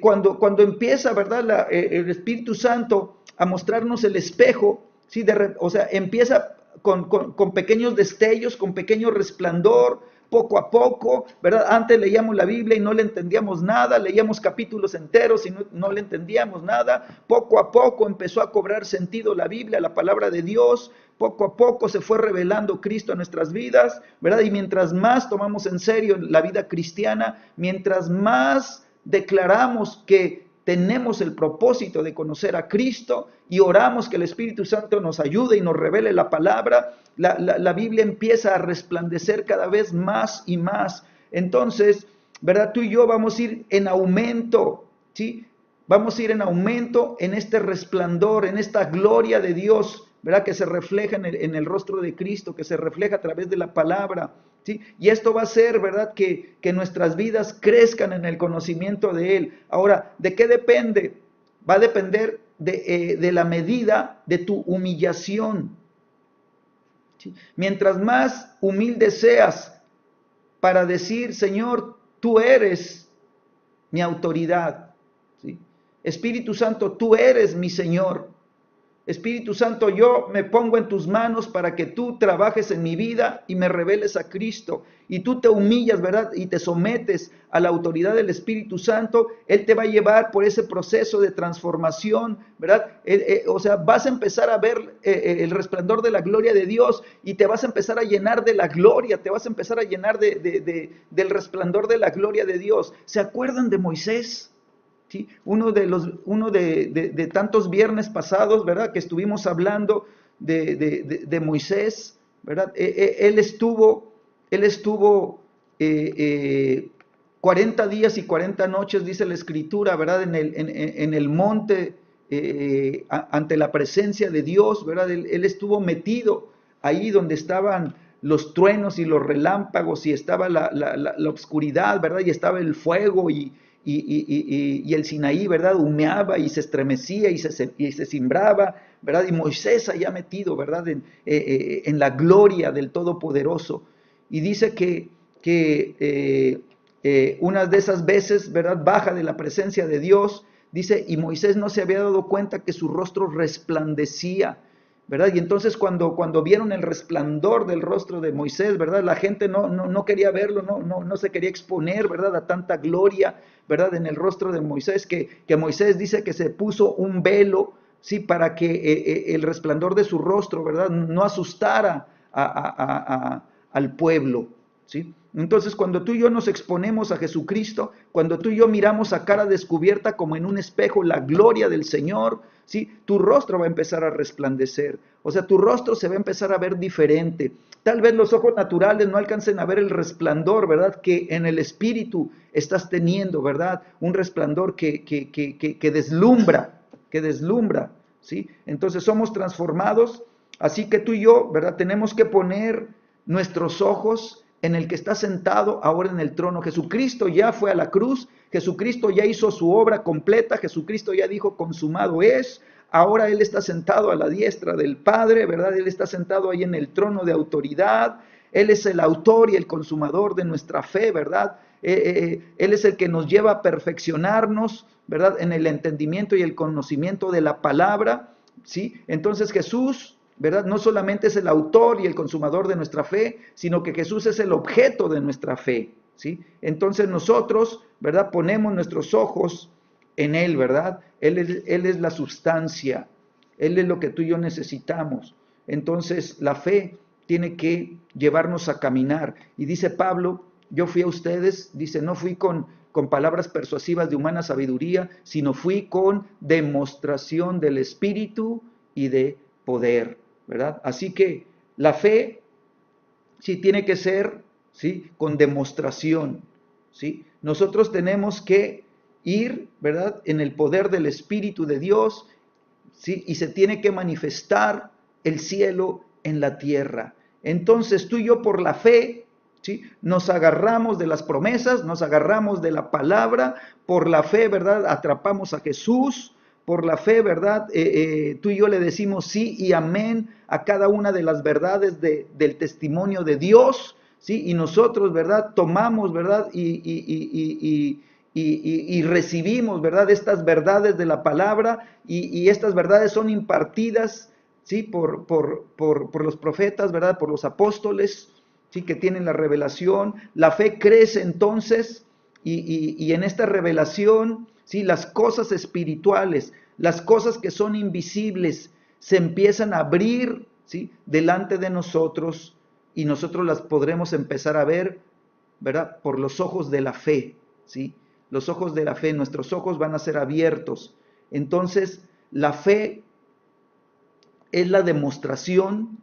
cuando empieza, ¿verdad?, el Espíritu Santo a mostrarnos el espejo, ¿sí?, o sea, empieza con pequeños destellos, con pequeño resplandor, poco a poco, ¿verdad? Antes leíamos la Biblia y no le entendíamos nada, leíamos capítulos enteros y no le entendíamos nada. Poco a poco empezó a cobrar sentido la Biblia, la palabra de Dios. Poco a poco se fue revelando Cristo a nuestras vidas, ¿verdad? Y mientras más tomamos en serio la vida cristiana, mientras más declaramos que tenemos el propósito de conocer a Cristo y oramos que el Espíritu Santo nos ayude y nos revele la palabra, la Biblia empieza a resplandecer cada vez más y más. Entonces, ¿verdad? Tú y yo vamos a ir en aumento, ¿sí? Vamos a ir en aumento en este resplandor, en esta gloria de Dios, ¿verdad?, que se refleja en el rostro de Cristo, que se refleja a través de la palabra. ¿Sí? Y esto va a hacer, ¿verdad?, que nuestras vidas crezcan en el conocimiento de Él. Ahora, ¿de qué depende? Va a depender de la medida de tu humillación. ¿Sí? Mientras más humilde seas para decir, Señor, tú eres mi autoridad. ¿Sí? Espíritu Santo, tú eres mi Señor. Espíritu Santo, yo me pongo en tus manos para que tú trabajes en mi vida y me reveles a Cristo. Y tú te humillas, ¿verdad?, y te sometes a la autoridad del Espíritu Santo. Él te va a llevar por ese proceso de transformación, ¿verdad? O sea, vas a empezar a ver el resplandor de la gloria de Dios y te vas a empezar a llenar de la gloria, te vas a empezar a llenar del resplandor de la gloria de Dios. ¿Se acuerdan de Moisés? ¿Sí? Uno de tantos viernes pasados, ¿verdad?, que estuvimos hablando de Moisés, ¿verdad? Él estuvo 40 días y 40 noches, dice la Escritura, ¿verdad?, en el monte, ante la presencia de Dios, ¿verdad? Él estuvo metido ahí donde estaban los truenos y los relámpagos y estaba la oscuridad, ¿verdad?, y estaba el fuego y el Sinaí, ¿verdad?, humeaba y se estremecía y se cimbraba, ¿verdad? Y Moisés allá metido, ¿verdad?, en la gloria del Todopoderoso. Y dice que unas de esas veces, ¿verdad?, baja de la presencia de Dios, dice, y Moisés no se había dado cuenta que su rostro resplandecía, ¿verdad? Y entonces cuando vieron el resplandor del rostro de Moisés, ¿verdad?, la gente no quería verlo, no se quería exponer, ¿verdad?, a tanta gloria, ¿verdad?, en el rostro de Moisés, que Moisés dice que se puso un velo, ¿sí?, para que el resplandor de su rostro, ¿verdad?, no asustara al pueblo, ¿sí? Entonces, cuando tú y yo nos exponemos a Jesucristo, cuando tú y yo miramos a cara descubierta como en un espejo la gloria del Señor, ¿sí?, tu rostro va a empezar a resplandecer. O sea, tu rostro se va a empezar a ver diferente. Tal vez los ojos naturales no alcancen a ver el resplandor, ¿verdad?, que en el Espíritu estás teniendo, ¿verdad? Un resplandor que deslumbra, ¿sí? Entonces somos transformados, así que tú y yo, ¿verdad?, tenemos que poner nuestros ojos en el que está sentado ahora en el trono. Jesucristo ya fue a la cruz, Jesucristo ya hizo su obra completa, Jesucristo ya dijo, consumado es. Ahora Él está sentado a la diestra del Padre, ¿verdad? Él está sentado ahí en el trono de autoridad. Él es el autor y el consumador de nuestra fe, ¿verdad? Él es el que nos lleva a perfeccionarnos, ¿verdad?, en el entendimiento y el conocimiento de la palabra, ¿sí? Entonces Jesús ¿verdad? No solamente es el autor y el consumador de nuestra fe, sino que Jesús es el objeto de nuestra fe, ¿sí? Entonces nosotros, ¿verdad? Ponemos nuestros ojos en Él, ¿verdad? Él es la sustancia, Él es lo que tú y yo necesitamos. Entonces la fe tiene que llevarnos a caminar. Y dice Pablo, yo fui a ustedes, dice, no fui con palabras persuasivas de humana sabiduría, sino fui con demostración del Espíritu y de poder, ¿verdad? Así que la fe sí tiene que ser, ¿sí? Con demostración, ¿sí? Nosotros tenemos que ir, ¿verdad? En el poder del Espíritu de Dios, ¿sí? Y se tiene que manifestar el cielo en la tierra. Entonces tú y yo por la fe, ¿sí? Nos agarramos de las promesas, nos agarramos de la palabra, por la fe, ¿verdad? Atrapamos a Jesús, por la fe, ¿verdad? Tú y yo le decimos sí y amén a cada una de las verdades del testimonio de Dios, ¿sí? Y nosotros, ¿verdad? Tomamos, ¿verdad? Y recibimos, ¿verdad? Estas verdades de la palabra y estas verdades son impartidas, ¿sí? Por los profetas, ¿verdad? Por los apóstoles, ¿sí? Que tienen la revelación. La fe crece entonces y en esta revelación, ¿sí? Las cosas espirituales, las cosas que son invisibles, se empiezan a abrir, ¿sí? Delante de nosotros y nosotros las podremos empezar a ver, ¿verdad? Por los ojos de la fe, ¿sí? Los ojos de la fe, nuestros ojos van a ser abiertos. Entonces, la fe es la demostración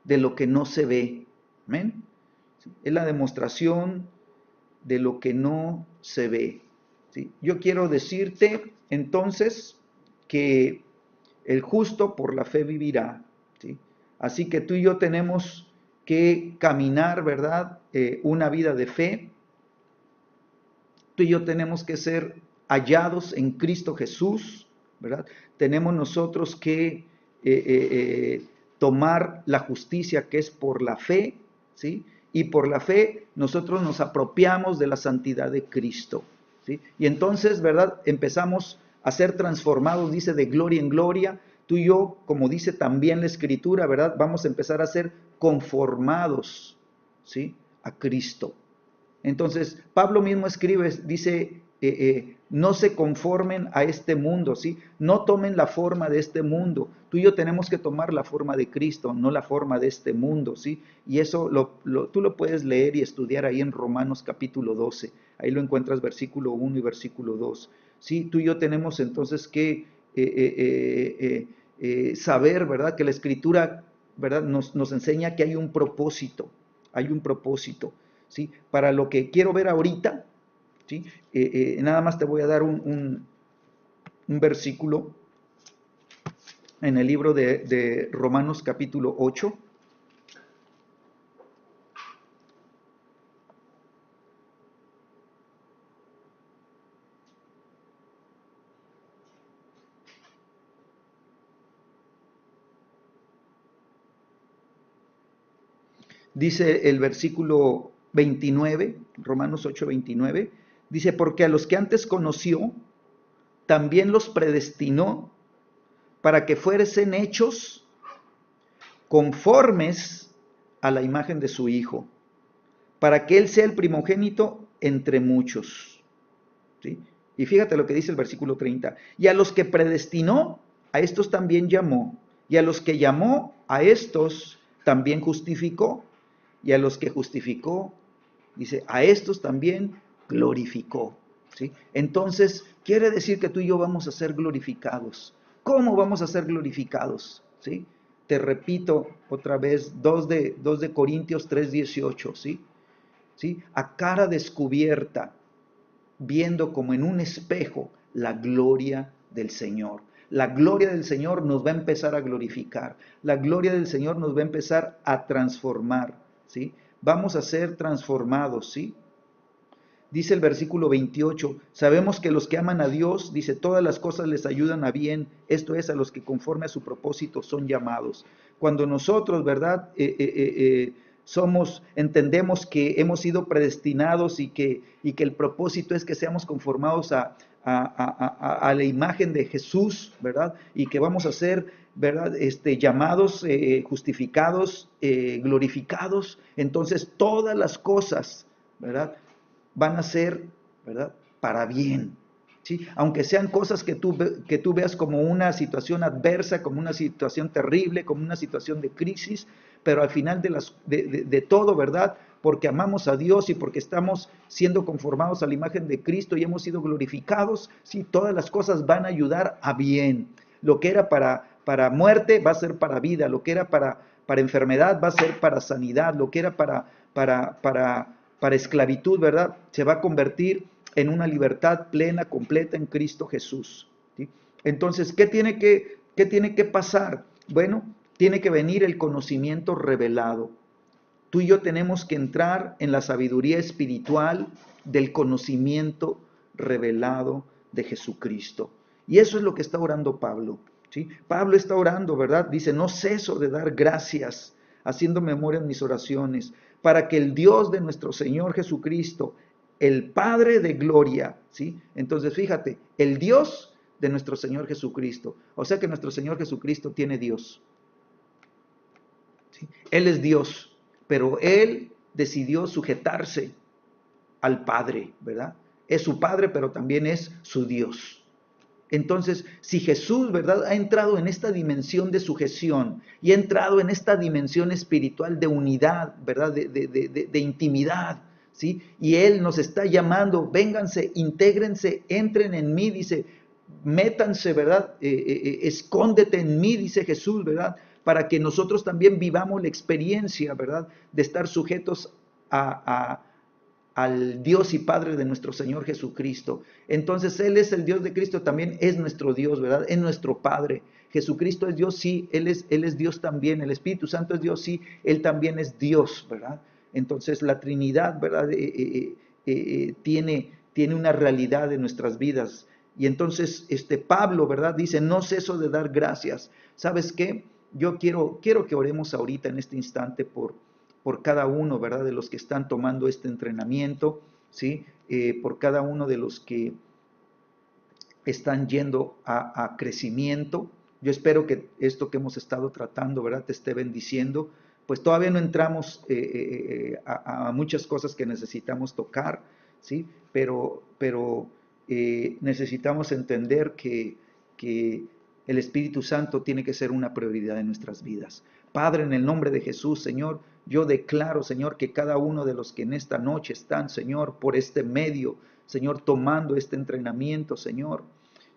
de lo que no se ve. ¿Amén? Es la demostración de lo que no se ve. ¿Sí? Yo quiero decirte entonces que el justo por la fe vivirá. ¿Sí? Así que tú y yo tenemos que caminar, ¿verdad? Una vida de fe. Tú y yo tenemos que ser hallados en Cristo Jesús, ¿verdad? Tenemos nosotros que tomar la justicia que es por la fe, ¿sí? Y por la fe nosotros nos apropiamos de la santidad de Cristo, ¿sí? Y entonces, ¿verdad? Empezamos a ser transformados, dice, de gloria en gloria. Tú y yo, como dice también la Escritura, ¿verdad? Vamos a empezar a ser conformados, ¿sí? A Cristo. Entonces, Pablo mismo escribe, dice, no se conformen a este mundo, ¿sí? No tomen la forma de este mundo. Tú y yo tenemos que tomar la forma de Cristo, no la forma de este mundo, ¿sí? Y eso tú lo puedes leer y estudiar ahí en Romanos capítulo 12. Ahí lo encuentras versículo 1 y versículo 2. ¿Sí? Tú y yo tenemos entonces que saber, ¿verdad? Que la Escritura, ¿verdad? Nos enseña que hay un propósito, hay un propósito. ¿Sí? Para lo que quiero ver ahorita, ¿sí? Nada más te voy a dar un versículo en el libro de Romanos capítulo 8. Dice el versículo 29, Romanos 8, 29, dice, porque a los que antes conoció, también los predestinó para que fuesen hechos conformes a la imagen de su Hijo, para que Él sea el primogénito entre muchos. ¿Sí? Y fíjate lo que dice el versículo 30. Y a los que predestinó, a estos también llamó. Y a los que llamó, a estos también justificó. Y a los que justificó, dice, a estos también glorificó. ¿Sí? Entonces, quiere decir que tú y yo vamos a ser glorificados. ¿Cómo vamos a ser glorificados? ¿Sí? Te repito otra vez, 2 de Corintios 3:18, ¿sí? ¿Sí? A cara descubierta, viendo como en un espejo la gloria del Señor. La gloria del Señor nos va a empezar a glorificar. La gloria del Señor nos va a empezar a transformar, ¿sí? Vamos a ser transformados, ¿sí? Dice el versículo 28, sabemos que los que aman a Dios, dice, todas las cosas les ayudan a bien, esto es, a los que conforme a su propósito son llamados. Cuando nosotros, ¿verdad? Entendemos que hemos sido predestinados y que el propósito es que seamos conformados a a la imagen de Jesús, ¿verdad? Y que vamos a ser, ¿verdad? Llamados, justificados, glorificados. Entonces todas las cosas, ¿verdad? Van a ser, ¿verdad? Para bien. ¿Sí? Aunque sean cosas que tú veas como una situación adversa, como una situación terrible, como una situación de crisis, pero al final de todo, ¿verdad? Porque amamos a Dios y porque estamos siendo conformados a la imagen de Cristo y hemos sido glorificados, sí, todas las cosas van a ayudar a bien. Lo que era para muerte va a ser para vida, lo que era para enfermedad va a ser para sanidad, lo que era para esclavitud, ¿verdad? Se va a convertir en una libertad plena, completa en Cristo Jesús. ¿Sí? Entonces, qué tiene que pasar? Bueno, tiene que venir el conocimiento revelado. Tú y yo tenemos que entrar en la sabiduría espiritual del conocimiento revelado de Jesucristo. Y eso es lo que está orando Pablo. ¿Sí? Pablo está orando, ¿verdad? Dice, no ceso de dar gracias, haciendo memoria en mis oraciones, para que el Dios de nuestro Señor Jesucristo, el Padre de gloria, ¿sí? Entonces, fíjate, el Dios de nuestro Señor Jesucristo. O sea que nuestro Señor Jesucristo tiene Dios. ¿Sí? Él es Dios, pero Él decidió sujetarse al Padre, ¿verdad? Es su Padre, pero también es su Dios. Entonces, si Jesús, ¿verdad?, ha entrado en esta dimensión de sujeción y ha entrado en esta dimensión espiritual de unidad, ¿verdad?, de intimidad, ¿sí? Y Él nos está llamando, vénganse, intégrense, entren en mí, dice, métanse, ¿verdad? Escóndete en mí, dice Jesús, ¿verdad? Para que nosotros también vivamos la experiencia, ¿verdad?, de estar sujetos al Dios y Padre de nuestro Señor Jesucristo. Entonces Él es el Dios de Cristo, también es nuestro Dios, ¿verdad? Es nuestro Padre. Jesucristo es Dios, sí, Él es Dios también. El Espíritu Santo es Dios, sí, Él también es Dios, ¿verdad? Entonces la Trinidad, ¿verdad? Tiene una realidad en nuestras vidas. Y entonces Pablo, ¿verdad? Dice, no ceso de dar gracias. ¿Sabes qué? Yo quiero que oremos ahorita en este instante por cada uno, ¿verdad? De los que están tomando este entrenamiento, ¿sí? Por cada uno de los que están yendo a crecimiento. Yo espero que esto que hemos estado tratando, ¿verdad?, te esté bendiciendo. Pues todavía no entramos a muchas cosas que necesitamos tocar, ¿sí? Pero necesitamos entender que el Espíritu Santo tiene que ser una prioridad en nuestras vidas. Padre, en el nombre de Jesús, Señor, yo declaro, Señor, que cada uno de los que en esta noche están, Señor, por este medio, Señor, tomando este entrenamiento, Señor,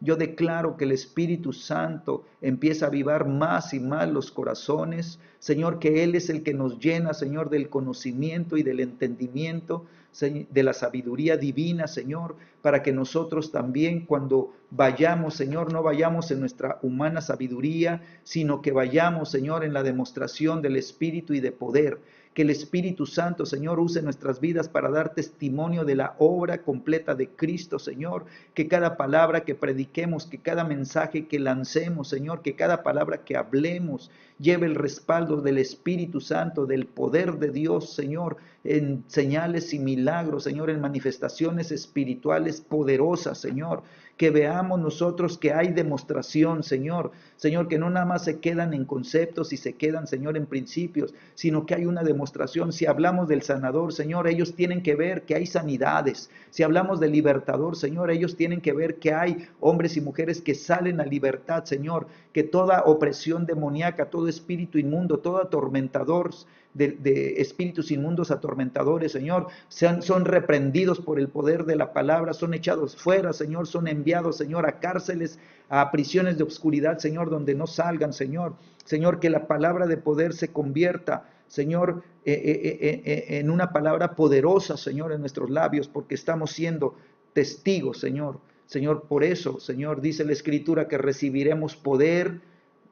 yo declaro que el Espíritu Santo empieza a avivar más y más los corazones. Señor, que Él es el que nos llena, Señor, del conocimiento y del entendimiento, de la sabiduría divina, Señor, para que nosotros también cuando vayamos, Señor, no vayamos en nuestra humana sabiduría, sino que vayamos, Señor, en la demostración del Espíritu y de poder. Que el Espíritu Santo, Señor, use nuestras vidas para dar testimonio de la obra completa de Cristo, Señor. Que cada palabra que prediquemos, que cada mensaje que lancemos, Señor, que cada palabra que hablemos lleve el respaldo del Espíritu Santo, del poder de Dios, Señor, en señales y milagros, Señor, en manifestaciones espirituales poderosas, Señor. Que veamos nosotros que hay demostración, Señor. Señor, que no nada más se quedan en conceptos y se quedan, Señor, en principios, sino que hay una demostración. Si hablamos del sanador, Señor, ellos tienen que ver que hay sanidades. Si hablamos del libertador, Señor, ellos tienen que ver que hay hombres y mujeres que salen a libertad, Señor. Que toda opresión demoníaca, todo espíritu inmundo, todo atormentador, de espíritus inmundos atormentadores, Señor, son reprendidos por el poder de la palabra, son echados fuera, Señor, son enviados, Señor, a cárceles, a prisiones de oscuridad, Señor, donde no salgan, Señor. Señor, que la palabra de poder se convierta, Señor, en una palabra poderosa, Señor, en nuestros labios, porque estamos siendo testigos, Señor. Señor, por eso, Señor, dice la Escritura que recibiremos poder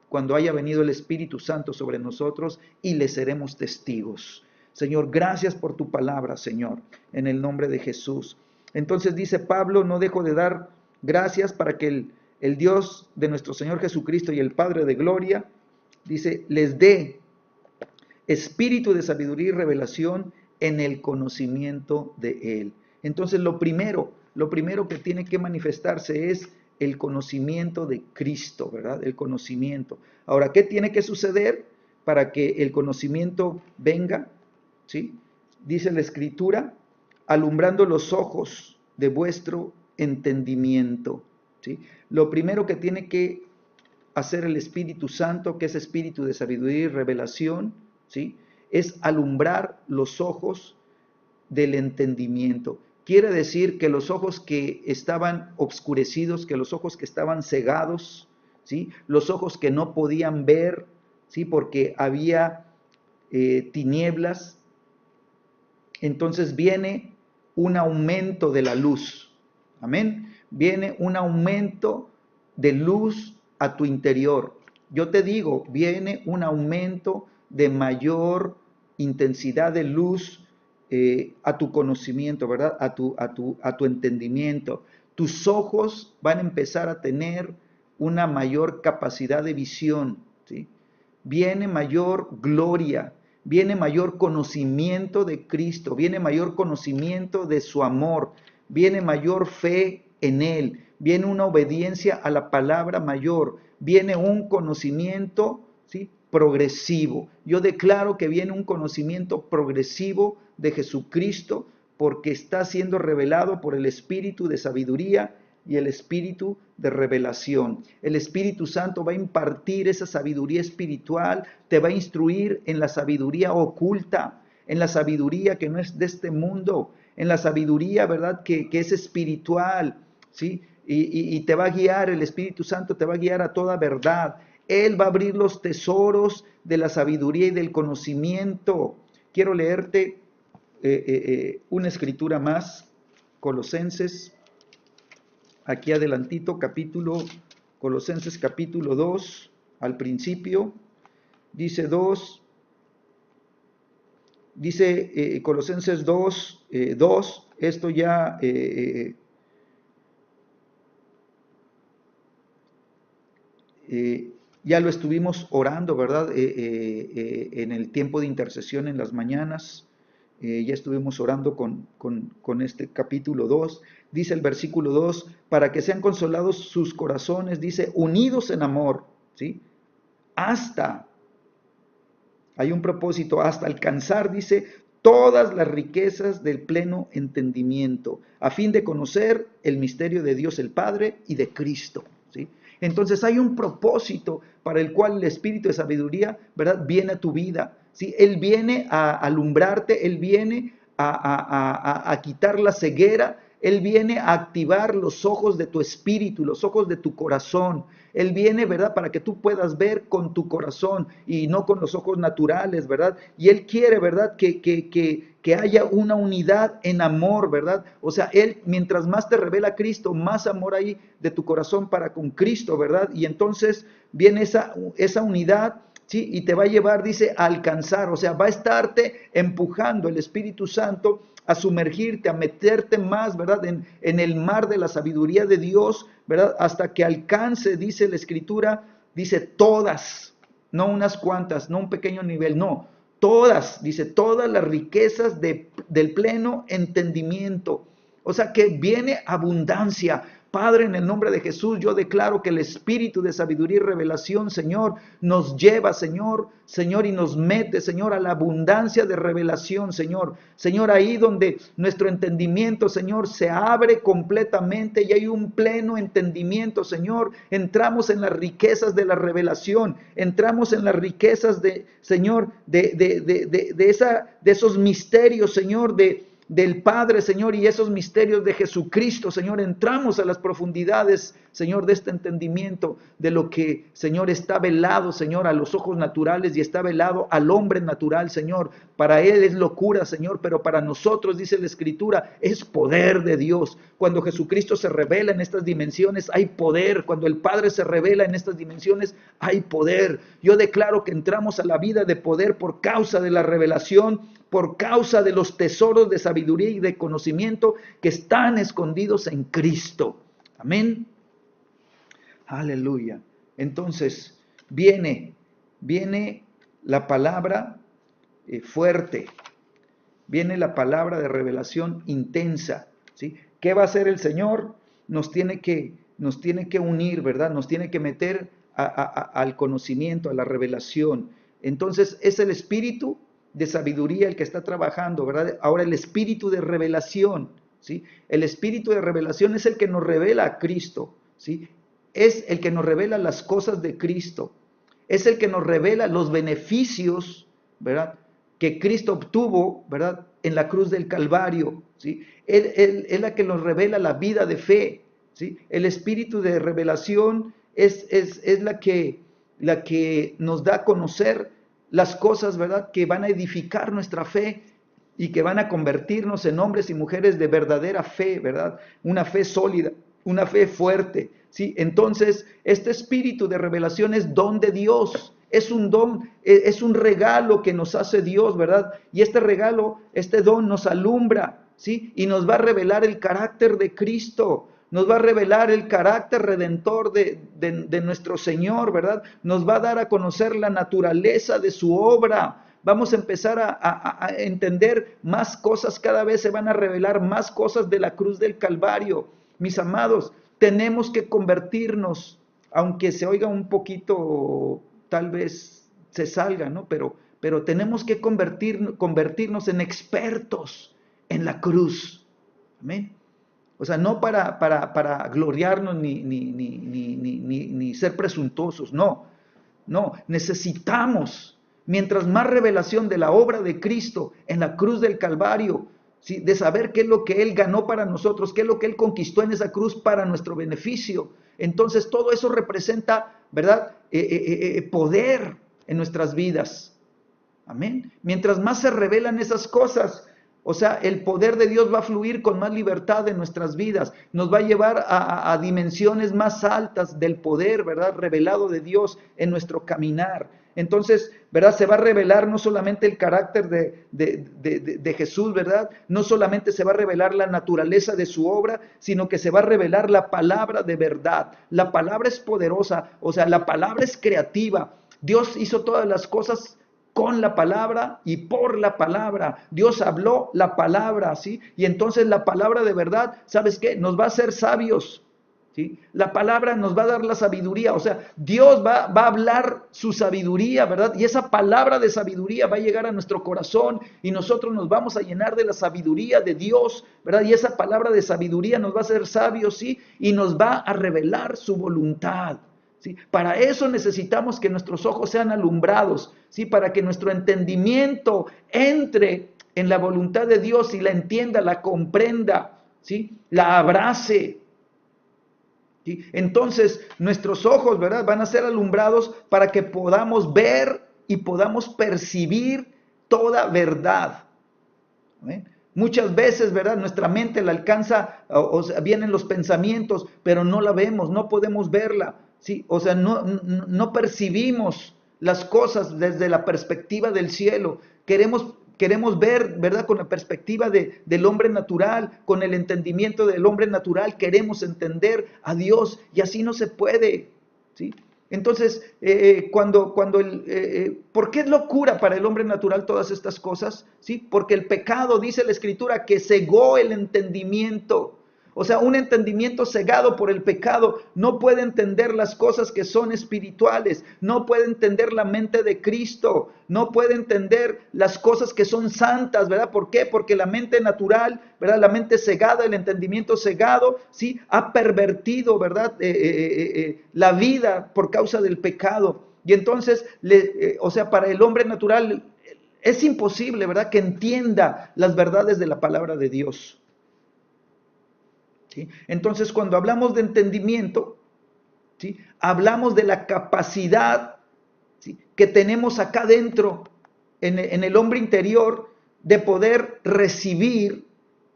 cuando haya venido el Espíritu Santo sobre nosotros y le seremos testigos. Señor, gracias por tu palabra, Señor, en el nombre de Jesús. Entonces dice Pablo, no dejo de dar gracias para que el Dios de nuestro Señor Jesucristo y el Padre de gloria, dice, les dé espíritu de sabiduría y revelación en el conocimiento de Él. Entonces lo primero lo primero que tiene que manifestarse es el conocimiento de Cristo, ¿verdad? El conocimiento. Ahora, ¿qué tiene que suceder para que el conocimiento venga? ¿Sí? Dice la Escritura, alumbrando los ojos de vuestro entendimiento. ¿Sí? Lo primero que tiene que hacer el Espíritu Santo, que es espíritu de sabiduría y revelación, ¿sí? Es alumbrar los ojos del entendimiento. Quiere decir que los ojos que estaban obscurecidos, que los ojos que estaban cegados, ¿sí? Los ojos que no podían ver, ¿sí? Porque había tinieblas, entonces viene un aumento de la luz. Amén. Viene un aumento de luz a tu interior. Yo te digo, viene un aumento de mayor intensidad de luz a tu conocimiento, ¿verdad? A tu entendimiento. Tus ojos van a empezar a tener una mayor capacidad de visión, ¿sí? Viene mayor gloria, viene mayor conocimiento de Cristo, viene mayor conocimiento de su amor, viene mayor fe en Él, viene una obediencia a la palabra mayor, viene un conocimiento, ¿sí?, progresivo. Yo declaro que viene un conocimiento progresivo de Jesucristo porque está siendo revelado por el Espíritu de sabiduría y el espíritu de revelación. El Espíritu Santo va a impartir esa sabiduría espiritual, te va a instruir en la sabiduría oculta, en la sabiduría que no es de este mundo, en la sabiduría, ¿verdad?, que es espiritual, ¿sí? Y te va a guiar, el Espíritu Santo te va a guiar a toda verdad. Él va a abrir los tesoros de la sabiduría y del conocimiento. Quiero leerte una escritura más, Colosenses. Aquí adelantito, Colosenses capítulo 2, al principio, dice Colosenses 2, 2, esto ya ya lo estuvimos orando, ¿verdad? En el tiempo de intercesión en las mañanas. Ya estuvimos orando con este capítulo 2. Dice el versículo 2, para que sean consolados sus corazones, dice, unidos en amor, ¿sí? Hay un propósito, hasta alcanzar, dice, todas las riquezas del pleno entendimiento, a fin de conocer el misterio de Dios el Padre y de Cristo, ¿sí? Entonces hay un propósito para el cual el Espíritu de sabiduría, ¿verdad?, viene a tu vida, ¿sí? Él viene a alumbrarte, Él viene a quitar la ceguera, Él viene a activar los ojos de tu espíritu, los ojos de tu corazón. Él viene, ¿verdad?, para que tú puedas ver con tu corazón y no con los ojos naturales, ¿verdad? Y Él quiere, ¿verdad?, que haya una unidad en amor, ¿verdad? O sea, Él, mientras más te revela Cristo, más amor hay de tu corazón para con Cristo, ¿verdad? Y entonces viene esa unidad, ¿sí? Y te va a llevar, dice, a alcanzar, o sea, va a estarte empujando el Espíritu Santo a sumergirte, a meterte más, ¿verdad?, en el mar de la sabiduría de Dios, ¿verdad?, hasta que alcance, dice la Escritura, dice todas, no unas cuantas, no un pequeño nivel, no, todas, dice, todas las riquezas del pleno entendimiento. O sea que viene abundancia. Padre, en el nombre de Jesús, yo declaro que el espíritu de sabiduría y revelación, Señor, nos lleva, Señor, y nos mete, Señor, a la abundancia de revelación, Señor. Señor, ahí donde nuestro entendimiento, Señor, se abre completamente y hay un pleno entendimiento, Señor. Entramos en las riquezas de la revelación, entramos en las riquezas de, Señor, de esos misterios, Señor, del Padre, Señor, y esos misterios de Jesucristo, Señor. Entramos a las profundidades, Señor, de este entendimiento, de lo que, Señor, está velado, Señor, a los ojos naturales y está velado al hombre natural, Señor. Para él es locura, Señor, pero para nosotros, dice la Escritura, es poder de Dios. Cuando Jesucristo se revela en estas dimensiones, hay poder. Cuando el Padre se revela en estas dimensiones, hay poder. Yo declaro que entramos a la vida de poder por causa de la revelación, por causa de los tesoros de sabiduría y de conocimiento que están escondidos en Cristo. Amén. Aleluya. Entonces, viene la palabra fuerte, viene la palabra de revelación intensa, ¿sí? ¿Qué va a hacer el Señor? Nos tiene que unir, ¿verdad? Nos tiene que meter al conocimiento, a la revelación. Entonces es el espíritu de sabiduría el que está trabajando, ¿verdad? Ahora el espíritu de revelación, ¿sí? El espíritu de revelación es el que nos revela a Cristo, ¿sí? Es el que nos revela las cosas de Cristo, es el que nos revela los beneficios, ¿verdad? Que Cristo obtuvo, ¿verdad? En la cruz del Calvario, ¿sí? Él es la que nos revela la vida de fe, ¿sí? El espíritu de revelación es la que nos da a conocer las cosas, ¿verdad? Que van a edificar nuestra fe y que van a convertirnos en hombres y mujeres de verdadera fe, ¿verdad? Una fe sólida, una fe fuerte, ¿sí? Entonces, este espíritu de revelación es don de Dios, es un don, es un regalo que nos hace Dios, ¿verdad? Y este regalo, este don nos alumbra, ¿sí? Y nos va a revelar el carácter de Cristo, nos va a revelar el carácter redentor de nuestro Señor, ¿verdad? Nos va a dar a conocer la naturaleza de su obra. Vamos a empezar a entender más cosas, cada vez se van a revelar más cosas de la cruz del Calvario. Mis amados, tenemos que convertirnos, aunque se oiga un poquito, tal vez se salga, ¿no? Pero tenemos que convertirnos en expertos en la cruz. Amén. O sea, no para gloriarnos ni ser presuntuosos, no. No, necesitamos, mientras más revelación de la obra de Cristo en la cruz del Calvario, ¿sí? De saber qué es lo que Él ganó para nosotros, qué es lo que Él conquistó en esa cruz para nuestro beneficio. Entonces todo eso representa, ¿verdad? Poder en nuestras vidas. Amén. Mientras más se revelan esas cosas, o sea, el poder de Dios va a fluir con más libertad en nuestras vidas, nos va a llevar a dimensiones más altas del poder, ¿verdad? Revelado de Dios en nuestro caminar. Entonces, ¿verdad? Se va a revelar no solamente el carácter de Jesús, ¿verdad? No solamente se va a revelar la naturaleza de su obra, sino que se va a revelar la palabra de verdad. La palabra es poderosa, o sea, la palabra es creativa. Dios hizo todas las cosas con la palabra y por la palabra. Dios habló la palabra, ¿sí? Y entonces la palabra de verdad, ¿sabes qué? Nos va a hacer sabios, ¿sí? La palabra nos va a dar la sabiduría, o sea, Dios va a hablar su sabiduría, ¿verdad? Y esa palabra de sabiduría va a llegar a nuestro corazón y nosotros nos vamos a llenar de la sabiduría de Dios, ¿verdad? Y esa palabra de sabiduría nos va a hacer sabios, ¿sí? Y nos va a revelar su voluntad. ¿Sí? Para eso necesitamos que nuestros ojos sean alumbrados, ¿sí? Para que nuestro entendimiento entre en la voluntad de Dios y la entienda, la comprenda, ¿sí? La abrace. ¿Sí? Entonces nuestros ojos, ¿verdad? Van a ser alumbrados para que podamos ver y podamos percibir toda verdad. ¿Sí? Muchas veces, ¿verdad? Nuestra mente la alcanza, o sea, vienen los pensamientos, pero no la vemos, no podemos verla, ¿sí? O sea, no percibimos las cosas desde la perspectiva del cielo. Queremos ver, ¿verdad? Con la perspectiva del hombre natural, con el entendimiento del hombre natural, queremos entender a Dios y así no se puede, ¿sí? Entonces, ¿por qué es locura para el hombre natural todas estas cosas? ¿Sí? Porque el pecado, dice la Escritura, que cegó el entendimiento. O sea, un entendimiento cegado por el pecado no puede entender las cosas que son espirituales, no puede entender la mente de Cristo, no puede entender las cosas que son santas, ¿verdad? ¿Por qué? Porque la mente natural, ¿verdad? La mente cegada, el entendimiento cegado, ¿sí? Ha pervertido, ¿verdad? La vida por causa del pecado. Y entonces, o sea, para el hombre natural es imposible, ¿verdad? Que entienda las verdades de la palabra de Dios. ¿Sí? Entonces, cuando hablamos de entendimiento, ¿sí? Hablamos de la capacidad, ¿sí? Que tenemos acá dentro, en el hombre interior, de poder recibir,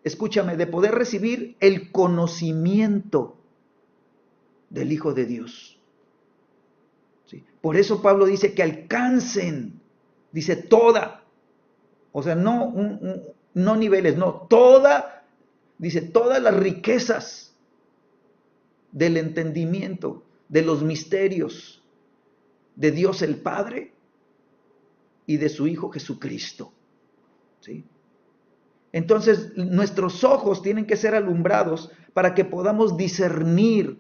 escúchame, de poder recibir el conocimiento del Hijo de Dios. ¿Sí? Por eso Pablo dice que alcancen, dice toda, o sea, no niveles, no, toda, dice todas las riquezas del entendimiento, de los misterios de Dios el Padre y de su Hijo Jesucristo. ¿Sí? Entonces, nuestros ojos tienen que ser alumbrados para que podamos discernir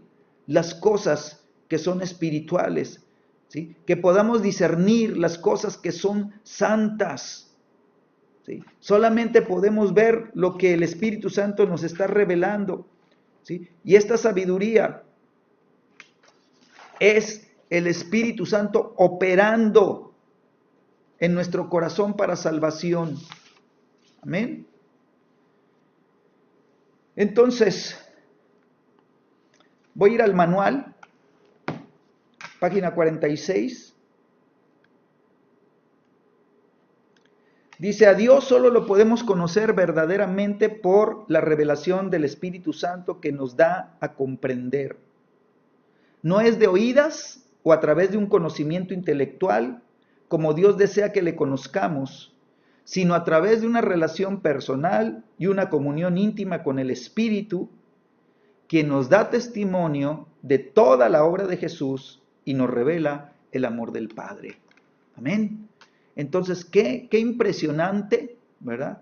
las cosas que son espirituales, ¿sí? Que podamos discernir las cosas que son santas, ¿sí? Solamente podemos ver lo que el Espíritu Santo nos está revelando, ¿sí? Y esta sabiduría es el Espíritu Santo operando en nuestro corazón para salvación. Amén. Entonces, voy a ir al manual, página 46. Dice, a Dios solo lo podemos conocer verdaderamente por la revelación del Espíritu Santo que nos da a comprender. No es de oídas o a través de un conocimiento intelectual, como Dios desea que le conozcamos, sino a través de una relación personal y una comunión íntima con el Espíritu, quien nos da testimonio de toda la obra de Jesús y nos revela el amor del Padre. Amén. Entonces, qué impresionante, ¿verdad?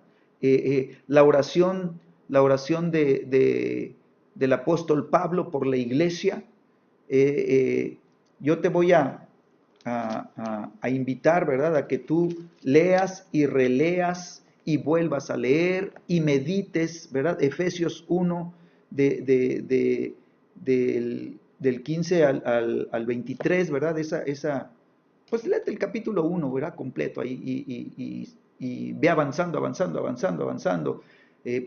La oración del apóstol Pablo por la iglesia. Yo te voy a invitar, ¿verdad?, a que tú leas y releas y vuelvas a leer y medites, ¿verdad? Efesios 1, del 15 al 23, ¿verdad? Pues léete el capítulo 1, ¿verdad? Completo ahí y ve avanzando,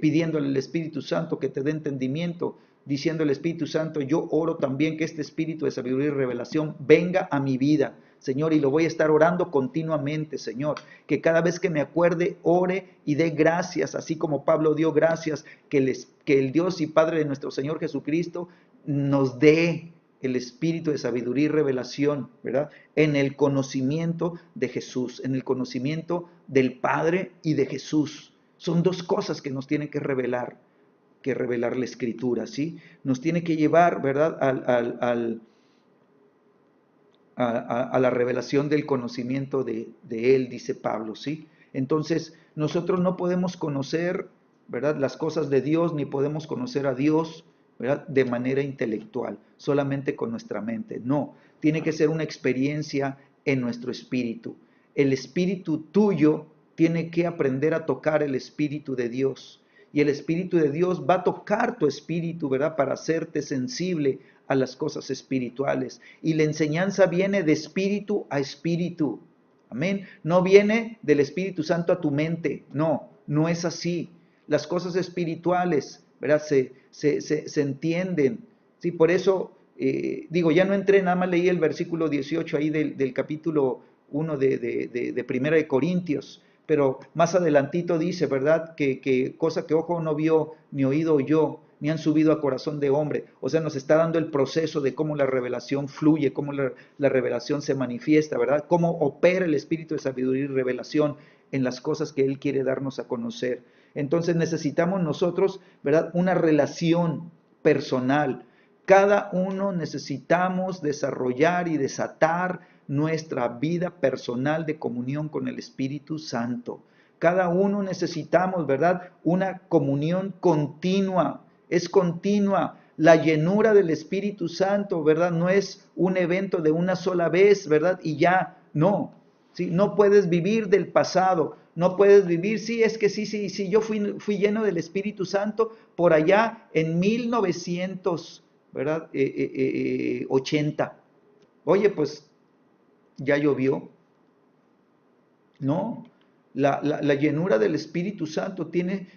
pidiéndole al Espíritu Santo que te dé entendimiento, diciendo al Espíritu Santo, yo oro también que este espíritu de sabiduría y revelación venga a mi vida, Señor, y lo voy a estar orando continuamente, Señor, que cada vez que me acuerde, ore y dé gracias, así como Pablo dio gracias, que el Dios y Padre de nuestro Señor Jesucristo nos dé el espíritu de sabiduría y revelación, ¿verdad? En el conocimiento de Jesús, en el conocimiento del Padre y de Jesús. Son dos cosas que nos tienen que revelar la Escritura, ¿sí? Nos tiene que llevar, ¿verdad?, a la revelación del conocimiento de Él, dice Pablo, ¿sí? Entonces, nosotros no podemos conocer, ¿verdad?, las cosas de Dios, ni podemos conocer a Dios, ¿verdad?, de manera intelectual, solamente con nuestra mente. No, tiene que ser una experiencia en nuestro espíritu. El espíritu tuyo tiene que aprender a tocar el espíritu de Dios. Y el Espíritu de Dios va a tocar tu espíritu, ¿verdad?, para hacerte sensible a las cosas espirituales. Y la enseñanza viene de espíritu a espíritu. Amén. No viene del Espíritu Santo a tu mente. No, no es así. Las cosas espirituales, ¿verdad?, se entienden. Sí, por eso, ya no entré, nada más leí el versículo 18 ahí del capítulo 1 de Primera de Corintios. Pero más adelantito dice, ¿verdad?, que cosa que ojo no vio, ni oído oyó, ni han subido a corazón de hombre. O sea, nos está dando el proceso de cómo la revelación fluye, cómo la revelación se manifiesta, ¿verdad? Cómo opera el espíritu de sabiduría y revelación en las cosas que Él quiere darnos a conocer. Entonces necesitamos nosotros, ¿verdad?, una relación personal. Cada uno necesitamos desarrollar y desatar nuestra vida personal de comunión con el Espíritu Santo. Cada uno necesitamos, ¿verdad?, una comunión continua, es continua. La llenura del Espíritu Santo, ¿verdad?, no es un evento de una sola vez, ¿verdad?, y ya, no. ¿Sí? No puedes vivir del pasado, no puedes vivir, sí, yo fui lleno del Espíritu Santo por allá en 1900, ¿verdad?, 80. Oye, pues ya llovió. No, la llenura del Espíritu Santo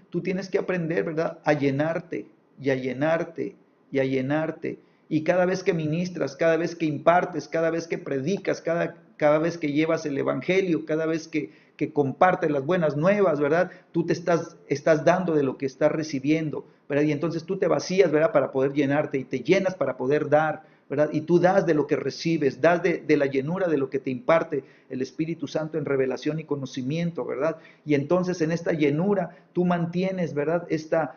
tú tienes que aprender, ¿verdad?, a llenarte y a llenarte y a llenarte. Y cada vez que ministras, cada vez que impartes, cada vez que predicas, cada vez que llevas el Evangelio, cada vez que compartes las buenas nuevas, ¿verdad?, tú te estás dando de lo que estás recibiendo, ¿verdad? Y entonces tú te vacías, ¿verdad?, para poder llenarte, y te llenas para poder dar, ¿verdad? Y tú das de lo que recibes, das de la llenura de lo que te imparte el Espíritu Santo en revelación y conocimiento, ¿verdad? Y entonces en esta llenura tú mantienes, ¿verdad?, este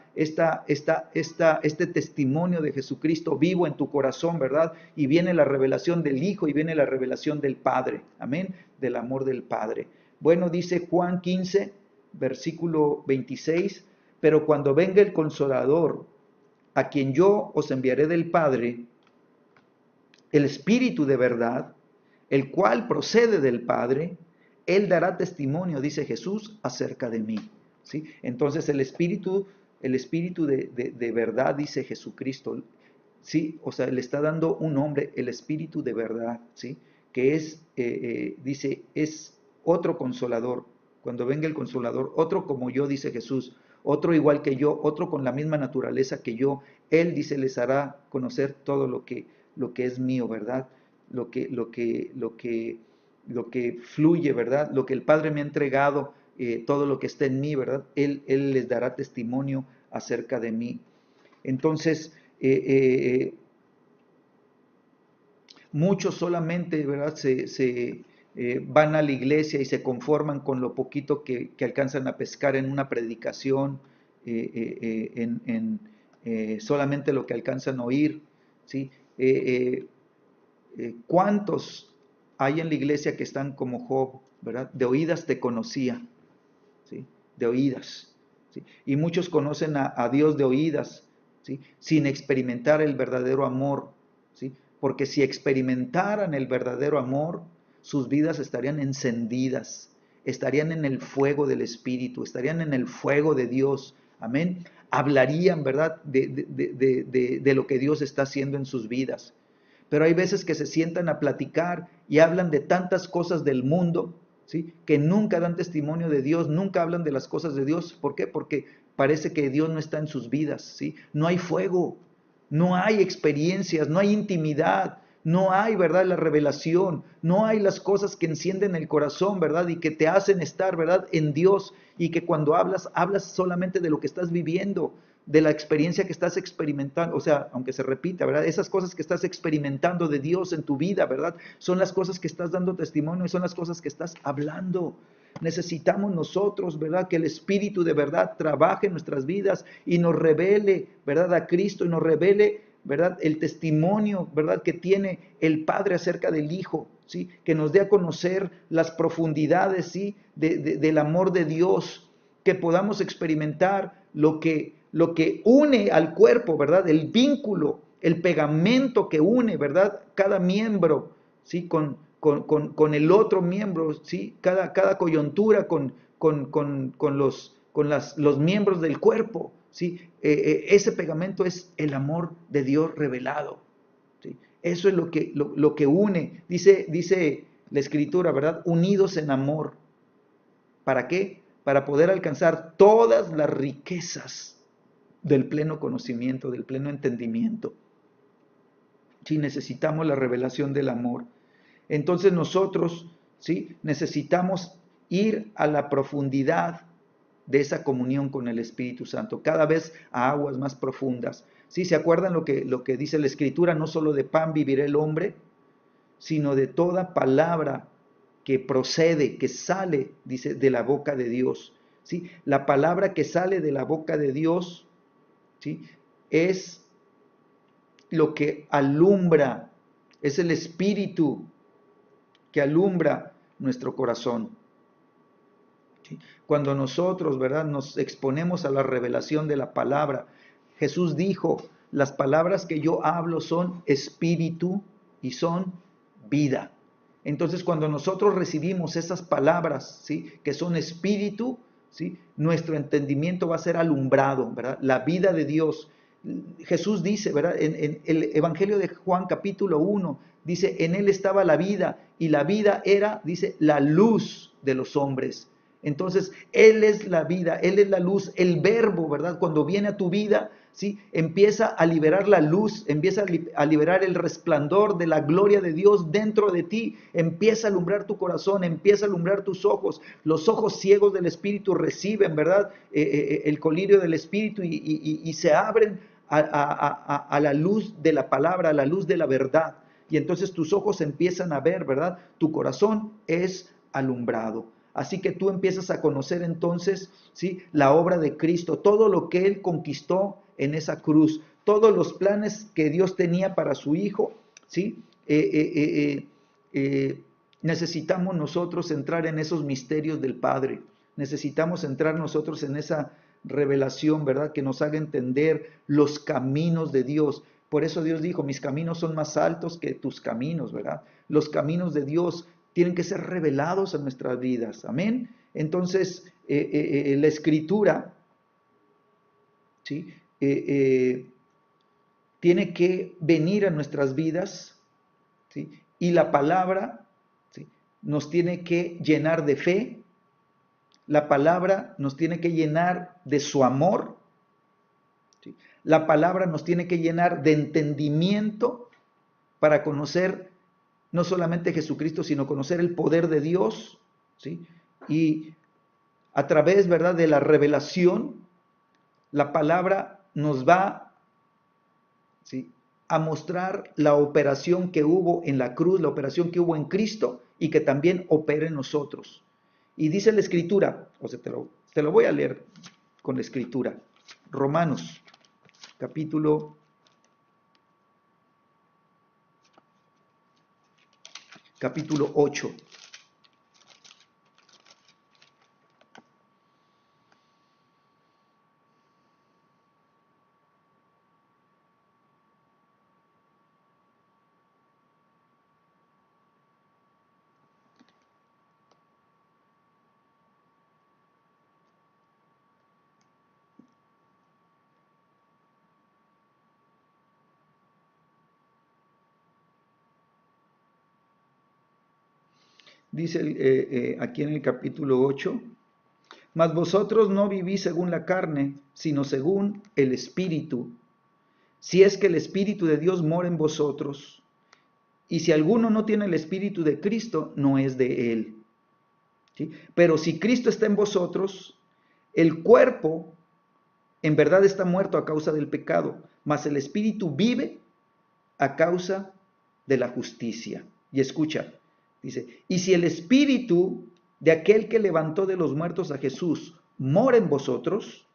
testimonio de Jesucristo vivo en tu corazón, ¿verdad? Y viene la revelación del Hijo y viene la revelación del Padre, amén, del amor del Padre. Bueno, dice Juan 15, versículo 26, pero cuando venga el Consolador, a quien yo os enviaré del Padre, el Espíritu de verdad, el cual procede del Padre, Él dará testimonio, dice Jesús, acerca de mí. ¿Sí? Entonces el Espíritu de verdad, dice Jesucristo, ¿sí? O sea, le está dando un nombre, el Espíritu de verdad, ¿sí? Que es, dice, es otro consolador. Cuando venga el consolador, otro como yo, dice Jesús, otro igual que yo, otro con la misma naturaleza que yo, Él, dice, les hará conocer todo lo que es mío, ¿verdad? Lo que fluye, ¿verdad? Lo que el Padre me ha entregado, todo lo que está en mí, ¿verdad? Él les dará testimonio acerca de mí. Entonces, muchos solamente, ¿verdad? Van a la iglesia y se conforman con lo poquito que alcanzan a pescar en una predicación, solamente lo que alcanzan a oír, ¿sí? ¿Cuántos hay en la iglesia que están como Job, ¿verdad? De oídas te conocía, ¿sí? De oídas, ¿sí? Y muchos conocen a Dios de oídas, ¿sí? Sin experimentar el verdadero amor, ¿sí? Porque si experimentaran el verdadero amor, sus vidas estarían encendidas, estarían en el fuego del Espíritu, estarían en el fuego de Dios, amén. Hablarían, ¿verdad? De lo que Dios está haciendo en sus vidas. Pero hay veces que se sientan a platicar y hablan de tantas cosas del mundo, ¿sí? Que nunca dan testimonio de Dios, nunca hablan de las cosas de Dios. ¿Por qué? Porque parece que Dios no está en sus vidas, ¿sí? No hay fuego, no hay experiencias, no hay intimidad, no hay, ¿verdad?, la revelación, no hay las cosas que encienden el corazón, ¿verdad?, y que te hacen estar, ¿verdad?, en Dios, y que cuando hablas, hablas solamente de lo que estás viviendo, de la experiencia que estás experimentando, o sea, aunque se repita, ¿verdad? Esas cosas que estás experimentando de Dios en tu vida, ¿verdad? Son las cosas que estás dando testimonio y son las cosas que estás hablando. Necesitamos nosotros, ¿verdad? Que el Espíritu de verdad trabaje en nuestras vidas y nos revele, ¿verdad? A Cristo y nos revele, ¿verdad? El testimonio, ¿verdad? Que tiene el Padre acerca del Hijo, ¿sí? Que nos dé a conocer las profundidades, ¿sí? Del amor de Dios, que podamos experimentar lo que une al cuerpo, ¿verdad? El vínculo, el pegamento que une, ¿verdad? Cada miembro, ¿sí? Con el otro miembro, ¿sí? Cada coyuntura los miembros del cuerpo, ¿sí? Ese pegamento es el amor de Dios revelado, ¿sí? Eso es lo que une, dice la Escritura, ¿verdad? Unidos en amor. ¿Para qué? Para poder alcanzar todas las riquezas del pleno conocimiento, del pleno entendimiento. Sí, necesitamos la revelación del amor. Entonces nosotros, ¿sí? Necesitamos ir a la profundidad de esa comunión con el Espíritu Santo, cada vez a aguas más profundas. ¿Sí? ¿Se acuerdan lo que dice la Escritura? No solo de pan vivirá el hombre, sino de toda palabra que procede, que sale, dice, de la boca de Dios. ¿Sí? La palabra que sale de la boca de Dios, ¿sí? Es lo que alumbra, es el Espíritu que alumbra nuestro corazón. ¿Sí? Cuando nosotros, ¿verdad?, nos exponemos a la revelación de la palabra, Jesús dijo, las palabras que yo hablo son espíritu y son vida. Entonces, cuando nosotros recibimos esas palabras, ¿sí?, que son espíritu, ¿sí?, nuestro entendimiento va a ser alumbrado, ¿verdad? La vida de Dios. Jesús dice, ¿verdad?, en el Evangelio de Juan capítulo 1, dice, en él estaba la vida y la vida era, dice, la luz de los hombres. Entonces, Él es la vida, Él es la luz, el verbo, ¿verdad? Cuando viene a tu vida, ¿sí? Empieza a liberar la luz, empieza a liberar el resplandor de la gloria de Dios dentro de ti, empieza a alumbrar tu corazón, empieza a alumbrar tus ojos, los ojos ciegos del Espíritu reciben, ¿verdad? El colirio del Espíritu y se abren a la luz de la palabra, a la luz de la verdad. Y entonces tus ojos empiezan a ver, ¿verdad? Tu corazón es alumbrado. Así que tú empiezas a conocer entonces, ¿sí?, la obra de Cristo, todo lo que Él conquistó en esa cruz, todos los planes que Dios tenía para su Hijo, ¿sí? Necesitamos nosotros entrar en esos misterios del Padre, Necesitamos entrar nosotros en esa revelación, ¿verdad? Que nos haga entender los caminos de Dios. Por eso Dios dijo, mis caminos son más altos que tus caminos, ¿verdad? Los caminos de Dios tienen que ser revelados en nuestras vidas. Amén. Entonces, la escritura, ¿sí? Tiene que venir a nuestras vidas, ¿sí? Y la palabra, ¿sí?, nos tiene que llenar de fe, la palabra nos tiene que llenar de su amor, ¿sí? La palabra nos tiene que llenar de entendimiento para conocer no solamente Jesucristo, sino conocer el poder de Dios, ¿sí? Y a través, ¿verdad?, de la revelación, la palabra nos va, ¿sí?, a mostrar la operación que hubo en la cruz, la operación que hubo en Cristo y que también opera en nosotros. Y dice la Escritura, o sea, te lo voy a leer con la Escritura. Romanos, capítulo 8. Dice aquí en el capítulo 8, mas vosotros no vivís según la carne, sino según el Espíritu, si es que el Espíritu de Dios mora en vosotros. Y si alguno no tiene el Espíritu de Cristo, no es de él. ¿Sí? Pero si Cristo está en vosotros, el cuerpo en verdad está muerto a causa del pecado, mas el Espíritu vive a causa de la justicia. Y escucha, dice, y si el Espíritu de aquel que levantó de los muertos a Jesús mora en vosotros,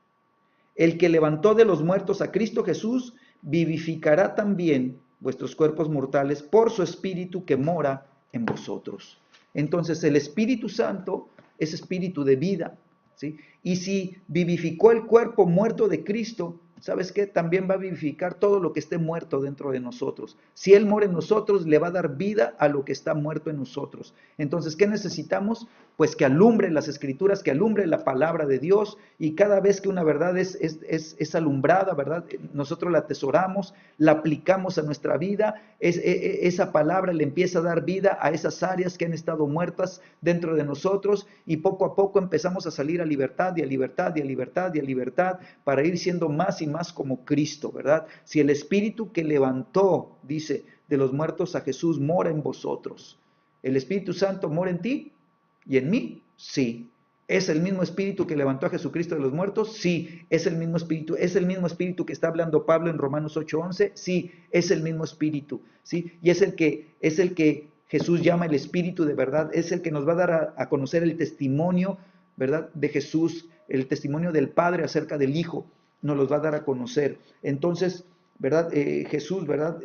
el que levantó de los muertos a Cristo Jesús vivificará también vuestros cuerpos mortales por su Espíritu que mora en vosotros. Entonces el Espíritu Santo es espíritu de vida, ¿sí? Y si vivificó el cuerpo muerto de Cristo, ¿sabes qué? También va a vivificar todo lo que esté muerto dentro de nosotros. Si Él mora en nosotros, le va a dar vida a lo que está muerto en nosotros. Entonces, ¿qué necesitamos? Pues que alumbre las Escrituras, que alumbre la palabra de Dios, y cada vez que una verdad es alumbrada, ¿verdad?, nosotros la atesoramos, la aplicamos a nuestra vida, esa palabra le empieza a dar vida a esas áreas que han estado muertas dentro de nosotros, y poco a poco empezamos a salir a libertad y a libertad y a libertad y a libertad para ir siendo más y más como Cristo, ¿verdad? Si el Espíritu que levantó, dice, de los muertos a Jesús mora en vosotros, ¿el Espíritu Santo mora en ti y en mí? Sí. ¿Es el mismo Espíritu que levantó a Jesucristo de los muertos? Sí, es el mismo Espíritu. ¿Es el mismo Espíritu que está hablando Pablo en Romanos 8:11? Sí, es el mismo Espíritu, ¿sí? Y es el que Jesús llama el Espíritu de verdad, es el que nos va a dar a conocer el testimonio, ¿verdad?, de Jesús, el testimonio del Padre acerca del Hijo, nos los va a dar a conocer. Entonces, ¿verdad? Jesús, ¿verdad?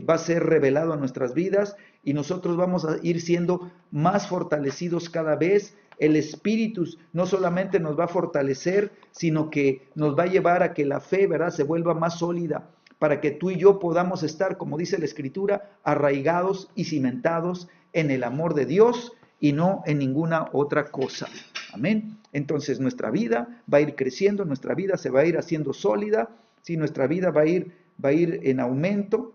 Va a ser revelado a nuestras vidas y nosotros vamos a ir siendo más fortalecidos cada vez. El Espíritu no solamente nos va a fortalecer, sino que nos va a llevar a que la fe, ¿verdad?, se vuelva más sólida, para que tú y yo podamos estar, como dice la Escritura, arraigados y cimentados en el amor de Dios y no en ninguna otra cosa. Amén. Entonces nuestra vida va a ir creciendo, nuestra vida se va a ir haciendo sólida, ¿sí? Nuestra vida va a ir en aumento,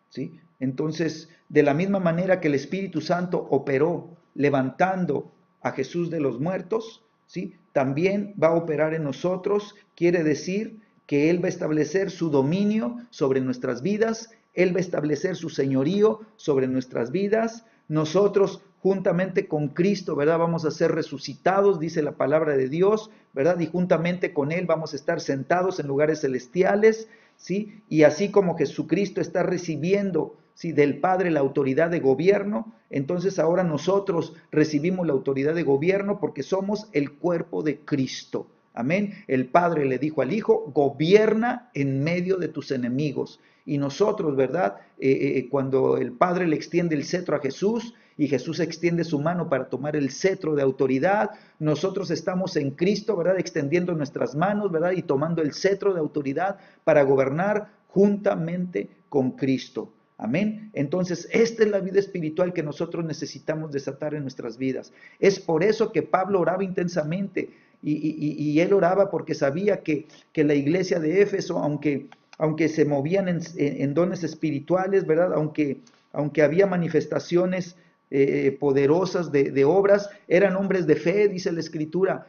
¿sí? Entonces, de la misma manera que el Espíritu Santo operó levantando a Jesús de los muertos, ¿sí?, también va a operar en nosotros. Quiere decir que Él va a establecer su dominio sobre nuestras vidas, Él va a establecer su señorío sobre nuestras vidas. Nosotros, juntamente con Cristo, ¿verdad?, vamos a ser resucitados, dice la palabra de Dios, ¿verdad? Y juntamente con Él vamos a estar sentados en lugares celestiales, ¿sí? Y así como Jesucristo está recibiendo, ¿sí?, del Padre la autoridad de gobierno, entonces ahora nosotros recibimos la autoridad de gobierno porque somos el cuerpo de Cristo. Amén. El Padre le dijo al Hijo, gobierna en medio de tus enemigos. Y nosotros, ¿verdad? Cuando el Padre le extiende el cetro a Jesús y Jesús extiende su mano para tomar el cetro de autoridad. Nosotros estamos en Cristo, ¿verdad? Extendiendo nuestras manos, ¿verdad? Y tomando el cetro de autoridad para gobernar juntamente con Cristo. Amén. Entonces, esta es la vida espiritual que nosotros necesitamos desatar en nuestras vidas. Es por eso que Pablo oraba intensamente y él oraba porque sabía que la iglesia de Éfeso, aunque se movían en dones espirituales, ¿verdad? Aunque había manifestaciones poderosas de obras, eran hombres de fe, dice la Escritura.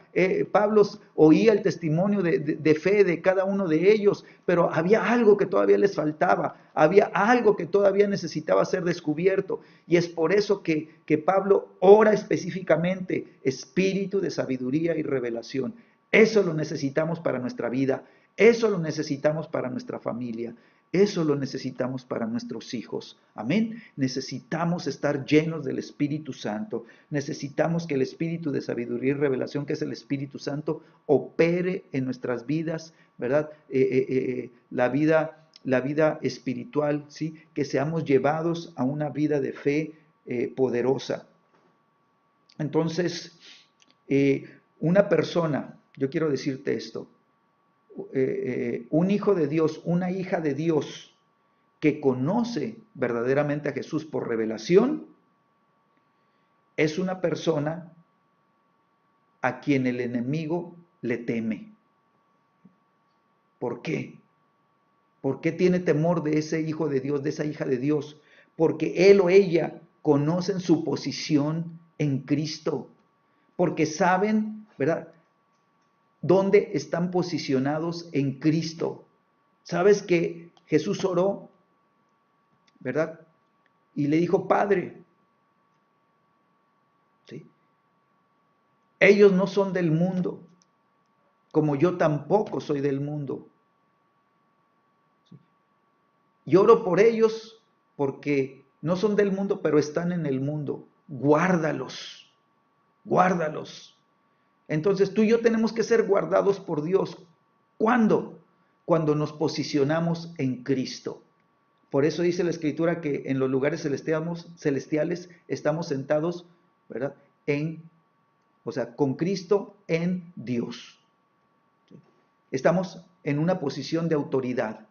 Pablo oía el testimonio de fe de cada uno de ellos, pero había algo que todavía les faltaba, había algo que todavía necesitaba ser descubierto, y es por eso que Pablo ora específicamente, espíritu de sabiduría y revelación. Eso lo necesitamos para nuestra vida, eso lo necesitamos para nuestra familia. Eso lo necesitamos para nuestros hijos. Amén. Necesitamos estar llenos del Espíritu Santo. Necesitamos que el Espíritu de sabiduría y revelación, que es el Espíritu Santo, opere en nuestras vidas, ¿verdad? La vida espiritual, ¿sí? Que seamos llevados a una vida de fe poderosa. Entonces, una persona, yo quiero decirte esto, un hijo de Dios, una hija de Dios que conoce verdaderamente a Jesús por revelación, es una persona a quien el enemigo le teme. ¿Por qué? ¿Por qué tiene temor de ese hijo de Dios, de esa hija de Dios? Porque él o ella conocen su posición en Cristo, porque saben, ¿verdad?, dónde están posicionados en Cristo. ¿Sabes que Jesús oró, ¿verdad? Y le dijo, Padre, ¿sí? Ellos no son del mundo, como yo tampoco soy del mundo. ¿Sí? Y oro por ellos porque no son del mundo, pero están en el mundo. Guárdalos, guárdalos. Entonces tú y yo tenemos que ser guardados por Dios. ¿Cuándo? Cuando nos posicionamos en Cristo. Por eso dice la Escritura que en los lugares celestiales estamos sentados, ¿verdad? Con Cristo en Dios. ¿Sí? Estamos en una posición de autoridad.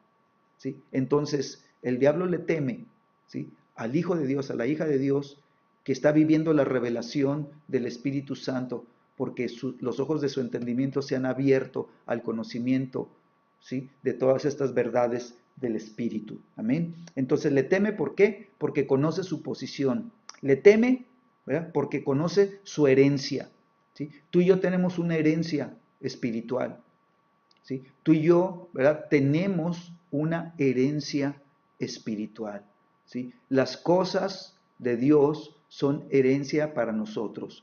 ¿Sí? Entonces, el diablo le teme, ¿sí?, al Hijo de Dios, a la hija de Dios, que está viviendo la revelación del Espíritu Santo, porque los ojos de su entendimiento se han abierto al conocimiento, ¿sí?, de todas estas verdades del Espíritu. Amén. Entonces le teme, ¿por qué? Porque conoce su posición. Le teme, ¿verdad?, porque conoce su herencia. ¿Sí? Tú y yo tenemos una herencia espiritual. ¿Sí? Tú y yo, ¿verdad?, tenemos una herencia espiritual. ¿Sí? Las cosas de Dios son herencia para nosotros.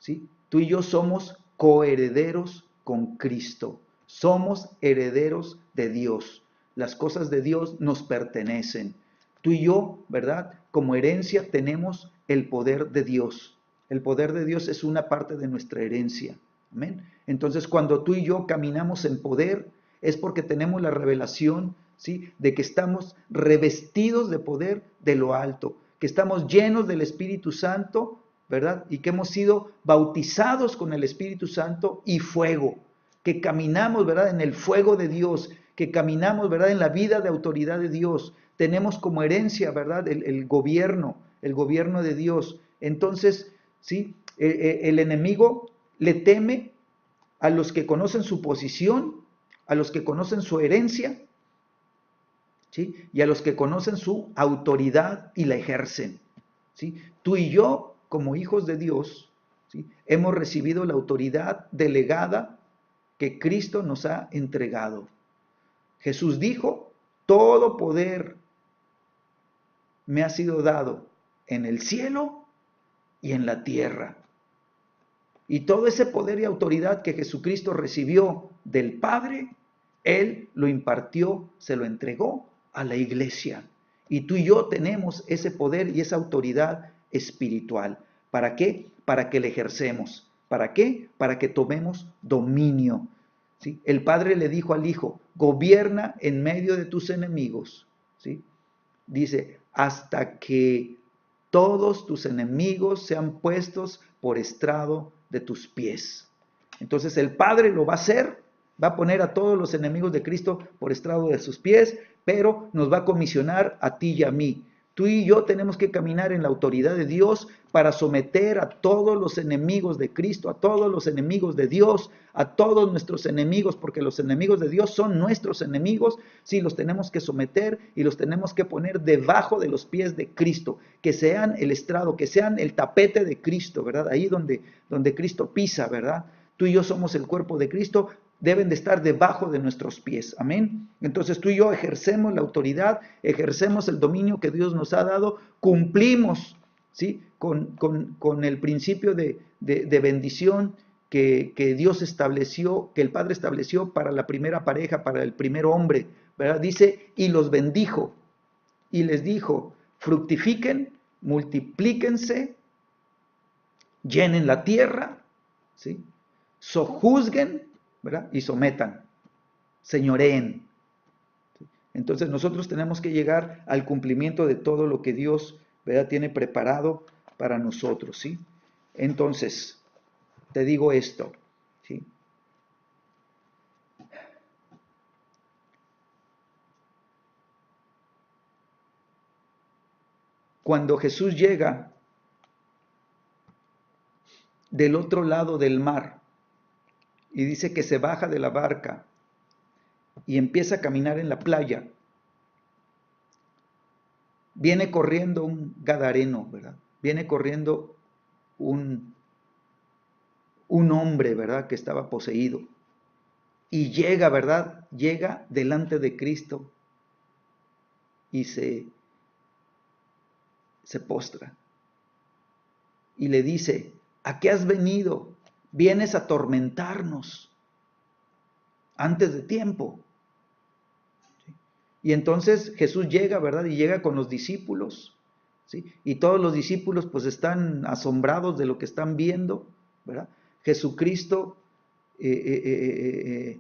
¿Sí? Tú y yo somos coherederos con Cristo. Somos herederos de Dios. Las cosas de Dios nos pertenecen. Tú y yo, ¿verdad?, como herencia tenemos el poder de Dios. El poder de Dios es una parte de nuestra herencia. Amén. Entonces, cuando tú y yo caminamos en poder, es porque tenemos la revelación, ¿sí?, de que estamos revestidos de poder de lo alto, que estamos llenos del Espíritu Santo, ¿verdad? Y que hemos sido bautizados con el Espíritu Santo y fuego, que caminamos, ¿verdad?, en el fuego de Dios, que caminamos, ¿verdad?, en la vida de autoridad de Dios. Tenemos como herencia, ¿verdad?, el gobierno de Dios. Entonces, ¿sí?, el enemigo le teme a los que conocen su posición, a los que conocen su herencia, ¿sí?, y a los que conocen su autoridad y la ejercen. ¿Sí? Tú y yo, como hijos de Dios, ¿sí?, hemos recibido la autoridad delegada que Cristo nos ha entregado. Jesús dijo, todo poder me ha sido dado en el cielo y en la tierra. Y todo ese poder y autoridad que Jesucristo recibió del Padre, Él lo impartió, se lo entregó a la iglesia. Y tú y yo tenemos ese poder y esa autoridad espiritual. ¿Para qué? Para que la ejercemos. ¿Para qué? Para que tomemos dominio. ¿Sí? El Padre le dijo al Hijo, gobierna en medio de tus enemigos. ¿Sí? Dice, hasta que todos tus enemigos sean puestos por estrado de tus pies. Entonces el Padre lo va a hacer, va a poner a todos los enemigos de Cristo por estrado de sus pies, pero nos va a comisionar a ti y a mí. Tú y yo tenemos que caminar en la autoridad de Dios para someter a todos los enemigos de Cristo, a todos los enemigos de Dios, a todos nuestros enemigos, porque los enemigos de Dios son nuestros enemigos. Sí, los tenemos que someter y los tenemos que poner debajo de los pies de Cristo, que sean el estrado, que sean el tapete de Cristo, ¿verdad? Ahí donde Cristo pisa, ¿verdad? Tú y yo somos el cuerpo de Cristo, deben de estar debajo de nuestros pies, amén. Entonces tú y yo ejercemos la autoridad, ejercemos el dominio que Dios nos ha dado, cumplimos, ¿sí? Con el principio de bendición que Dios estableció, que el Padre estableció para la primera pareja, para el primer hombre, ¿verdad? Dice, y los bendijo, y les dijo, fructifiquen, multiplíquense, llenen la tierra, ¿sí? Sojuzguen, ¿verdad? Y sometan, señoreen. Entonces nosotros tenemos que llegar al cumplimiento de todo lo que Dios, ¿verdad?, tiene preparado para nosotros, ¿sí? Entonces, te digo esto, ¿sí? Cuando Jesús llega del otro lado del mar y dice que se baja de la barca y empieza a caminar en la playa, viene corriendo un gadareno, ¿verdad? Viene corriendo un hombre, ¿verdad?, que estaba poseído. Y llega, ¿verdad? Llega delante de Cristo y se postra. Y le dice, ¿a qué has venido? Vienes a atormentarnos antes de tiempo. Y entonces Jesús llega, ¿verdad? Y llega con los discípulos, ¿sí? Y todos los discípulos pues están asombrados de lo que están viendo, ¿verdad? Jesucristo le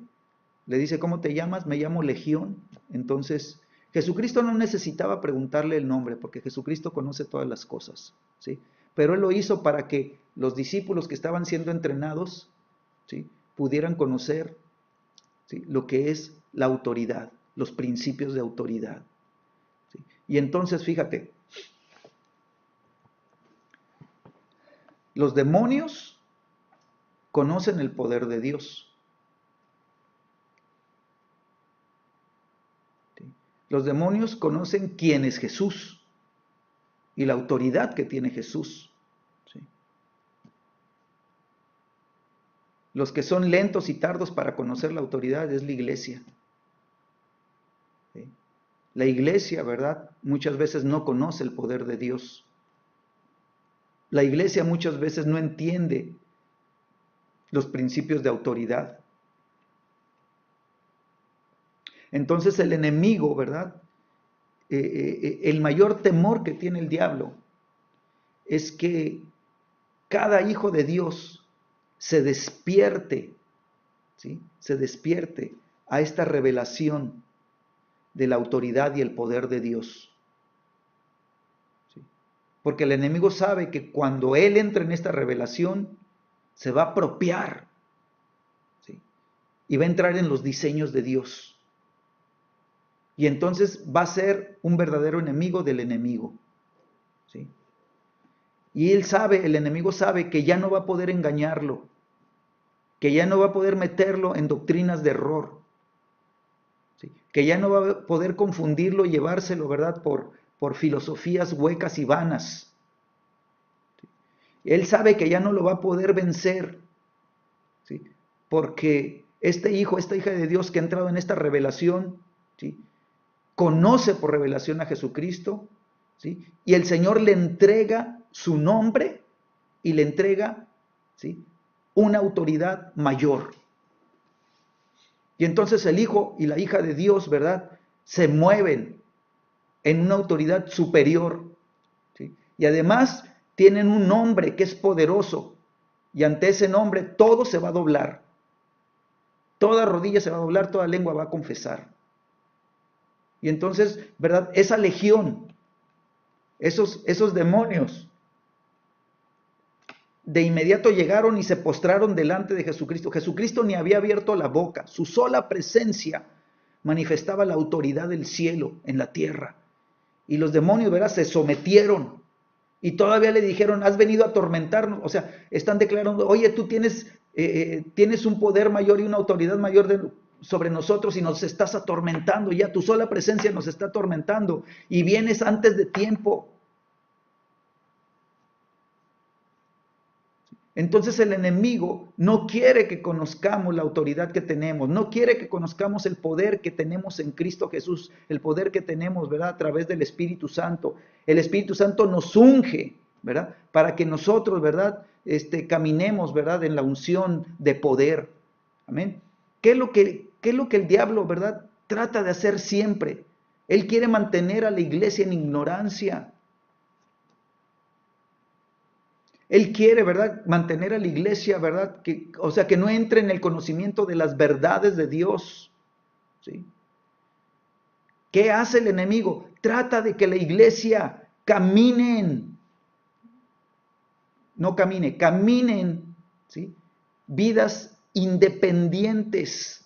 dice, ¿cómo te llamas? Me llamo Legión. Entonces, Jesucristo no necesitaba preguntarle el nombre, porque Jesucristo conoce todas las cosas, ¿sí? Pero Él lo hizo para que los discípulos que estaban siendo entrenados, ¿sí?, pudieran conocer, ¿sí?, lo que es la autoridad, los principios de autoridad, ¿sí? Y entonces, fíjate, los demonios conocen el poder de Dios. Los demonios conocen quién es Jesús y la autoridad que tiene Jesús, ¿sí? Los que son lentos y tardos para conocer la autoridad es la iglesia, ¿sí? La iglesia, ¿verdad?, muchas veces no conoce el poder de Dios. La iglesia muchas veces no entiende los principios de autoridad. Entonces el enemigo, ¿verdad?, el mayor temor que tiene el diablo es que cada hijo de Dios se despierte, ¿sí?, se despierte a esta revelación de la autoridad y el poder de Dios, ¿sí? Porque el enemigo sabe que cuando él entra en esta revelación, se va a apropiar, ¿sí?, y va a entrar en los diseños de Dios. Y entonces va a ser un verdadero enemigo del enemigo, ¿sí? Y él sabe, el enemigo sabe que ya no va a poder engañarlo, que ya no va a poder meterlo en doctrinas de error, ¿sí?, que ya no va a poder confundirlo y llevárselo, ¿verdad?, por filosofías huecas y vanas, ¿sí? Él sabe que ya no lo va a poder vencer, ¿sí?, porque este hijo, esta hija de Dios que ha entrado en esta revelación, ¿sí?, conoce por revelación a Jesucristo, ¿sí?, y el Señor le entrega su nombre y le entrega, ¿sí?, una autoridad mayor. Y entonces el hijo y la hija de Dios, ¿verdad?, se mueven en una autoridad superior, ¿sí?, y además tienen un nombre que es poderoso, y ante ese nombre todo se va a doblar, toda rodilla se va a doblar, toda lengua va a confesar. Y entonces, ¿verdad?, esa legión Esos demonios de inmediato llegaron y se postraron delante de Jesucristo. Jesucristo ni había abierto la boca. Su sola presencia manifestaba la autoridad del cielo en la tierra. Y los demonios, ¿verdad?, se sometieron. Y todavía le dijeron, has venido a atormentarnos. O sea, están declarando, oye, tú tienes un poder mayor y una autoridad mayor sobre nosotros y nos estás atormentando. Ya tu sola presencia nos está atormentando. Y vienes antes de tiempo. Entonces el enemigo no quiere que conozcamos la autoridad que tenemos, no quiere que conozcamos el poder que tenemos en Cristo Jesús, el poder que tenemos, ¿verdad?, a través del Espíritu Santo. El Espíritu Santo nos unge, ¿verdad?, para que nosotros, ¿verdad?, caminemos, ¿verdad?, en la unción de poder. Amén. ¿Qué es lo que el diablo, ¿verdad?, trata de hacer siempre? Él quiere mantener a la iglesia en ignorancia. Él quiere, ¿verdad?, mantener a la iglesia, ¿verdad?, o sea, que no entre en el conocimiento de las verdades de Dios, ¿sí? ¿Qué hace el enemigo? Trata de que la iglesia caminen, ¿sí?, vidas independientes.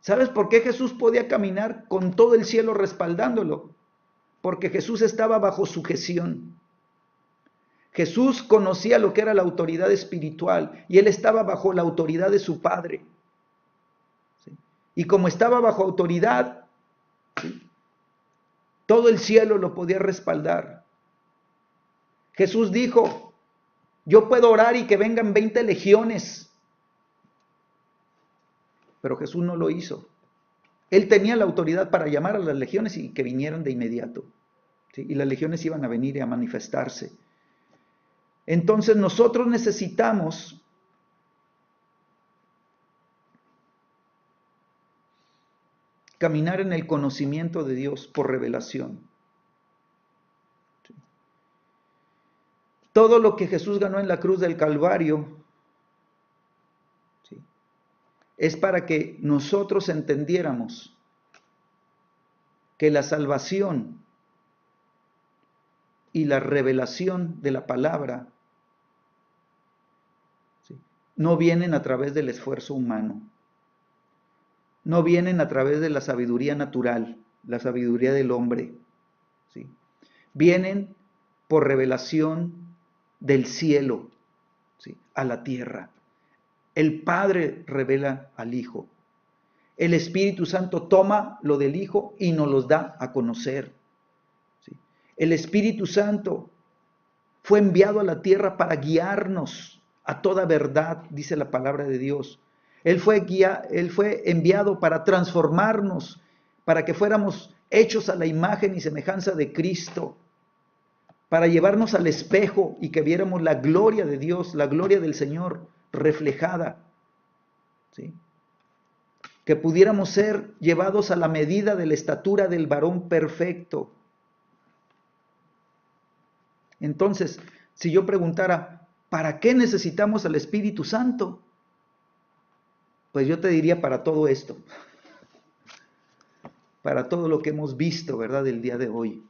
¿Sabes por qué Jesús podía caminar con todo el cielo respaldándolo? Porque Jesús estaba bajo sujeción. Jesús conocía lo que era la autoridad espiritual y él estaba bajo la autoridad de su Padre. ¿Sí? Y como estaba bajo autoridad, ¿sí?, todo el cielo lo podía respaldar. Jesús dijo, yo puedo orar y que vengan 20 legiones. Pero Jesús no lo hizo. Él tenía la autoridad para llamar a las legiones y que vinieran de inmediato. ¿Sí? Y las legiones iban a venir y a manifestarse. Entonces nosotros necesitamos caminar en el conocimiento de Dios por revelación. ¿Sí? Todo lo que Jesús ganó en la cruz del Calvario, ¿sí?, es para que nosotros entendiéramos que la salvación y la revelación de la palabra, ¿sí?, no vienen a través del esfuerzo humano, no vienen a través de la sabiduría natural, la sabiduría del hombre, ¿sí?, vienen por revelación del cielo, ¿sí?, a la tierra. El Padre revela al Hijo. El Espíritu Santo toma lo del Hijo y nos los da a conocer. ¿Sí? El Espíritu Santo fue enviado a la tierra para guiarnos a toda verdad, dice la palabra de Dios. Él fue enviado para transformarnos, para que fuéramos hechos a la imagen y semejanza de Cristo, para llevarnos al espejo y que viéramos la gloria de Dios, la gloria del Señor reflejada, ¿sí?, que pudiéramos ser llevados a la medida de la estatura del varón perfecto. Entonces, si yo preguntara, ¿para qué necesitamos al Espíritu Santo? Pues yo te diría para todo esto, para todo lo que hemos visto, ¿verdad?, el día de hoy.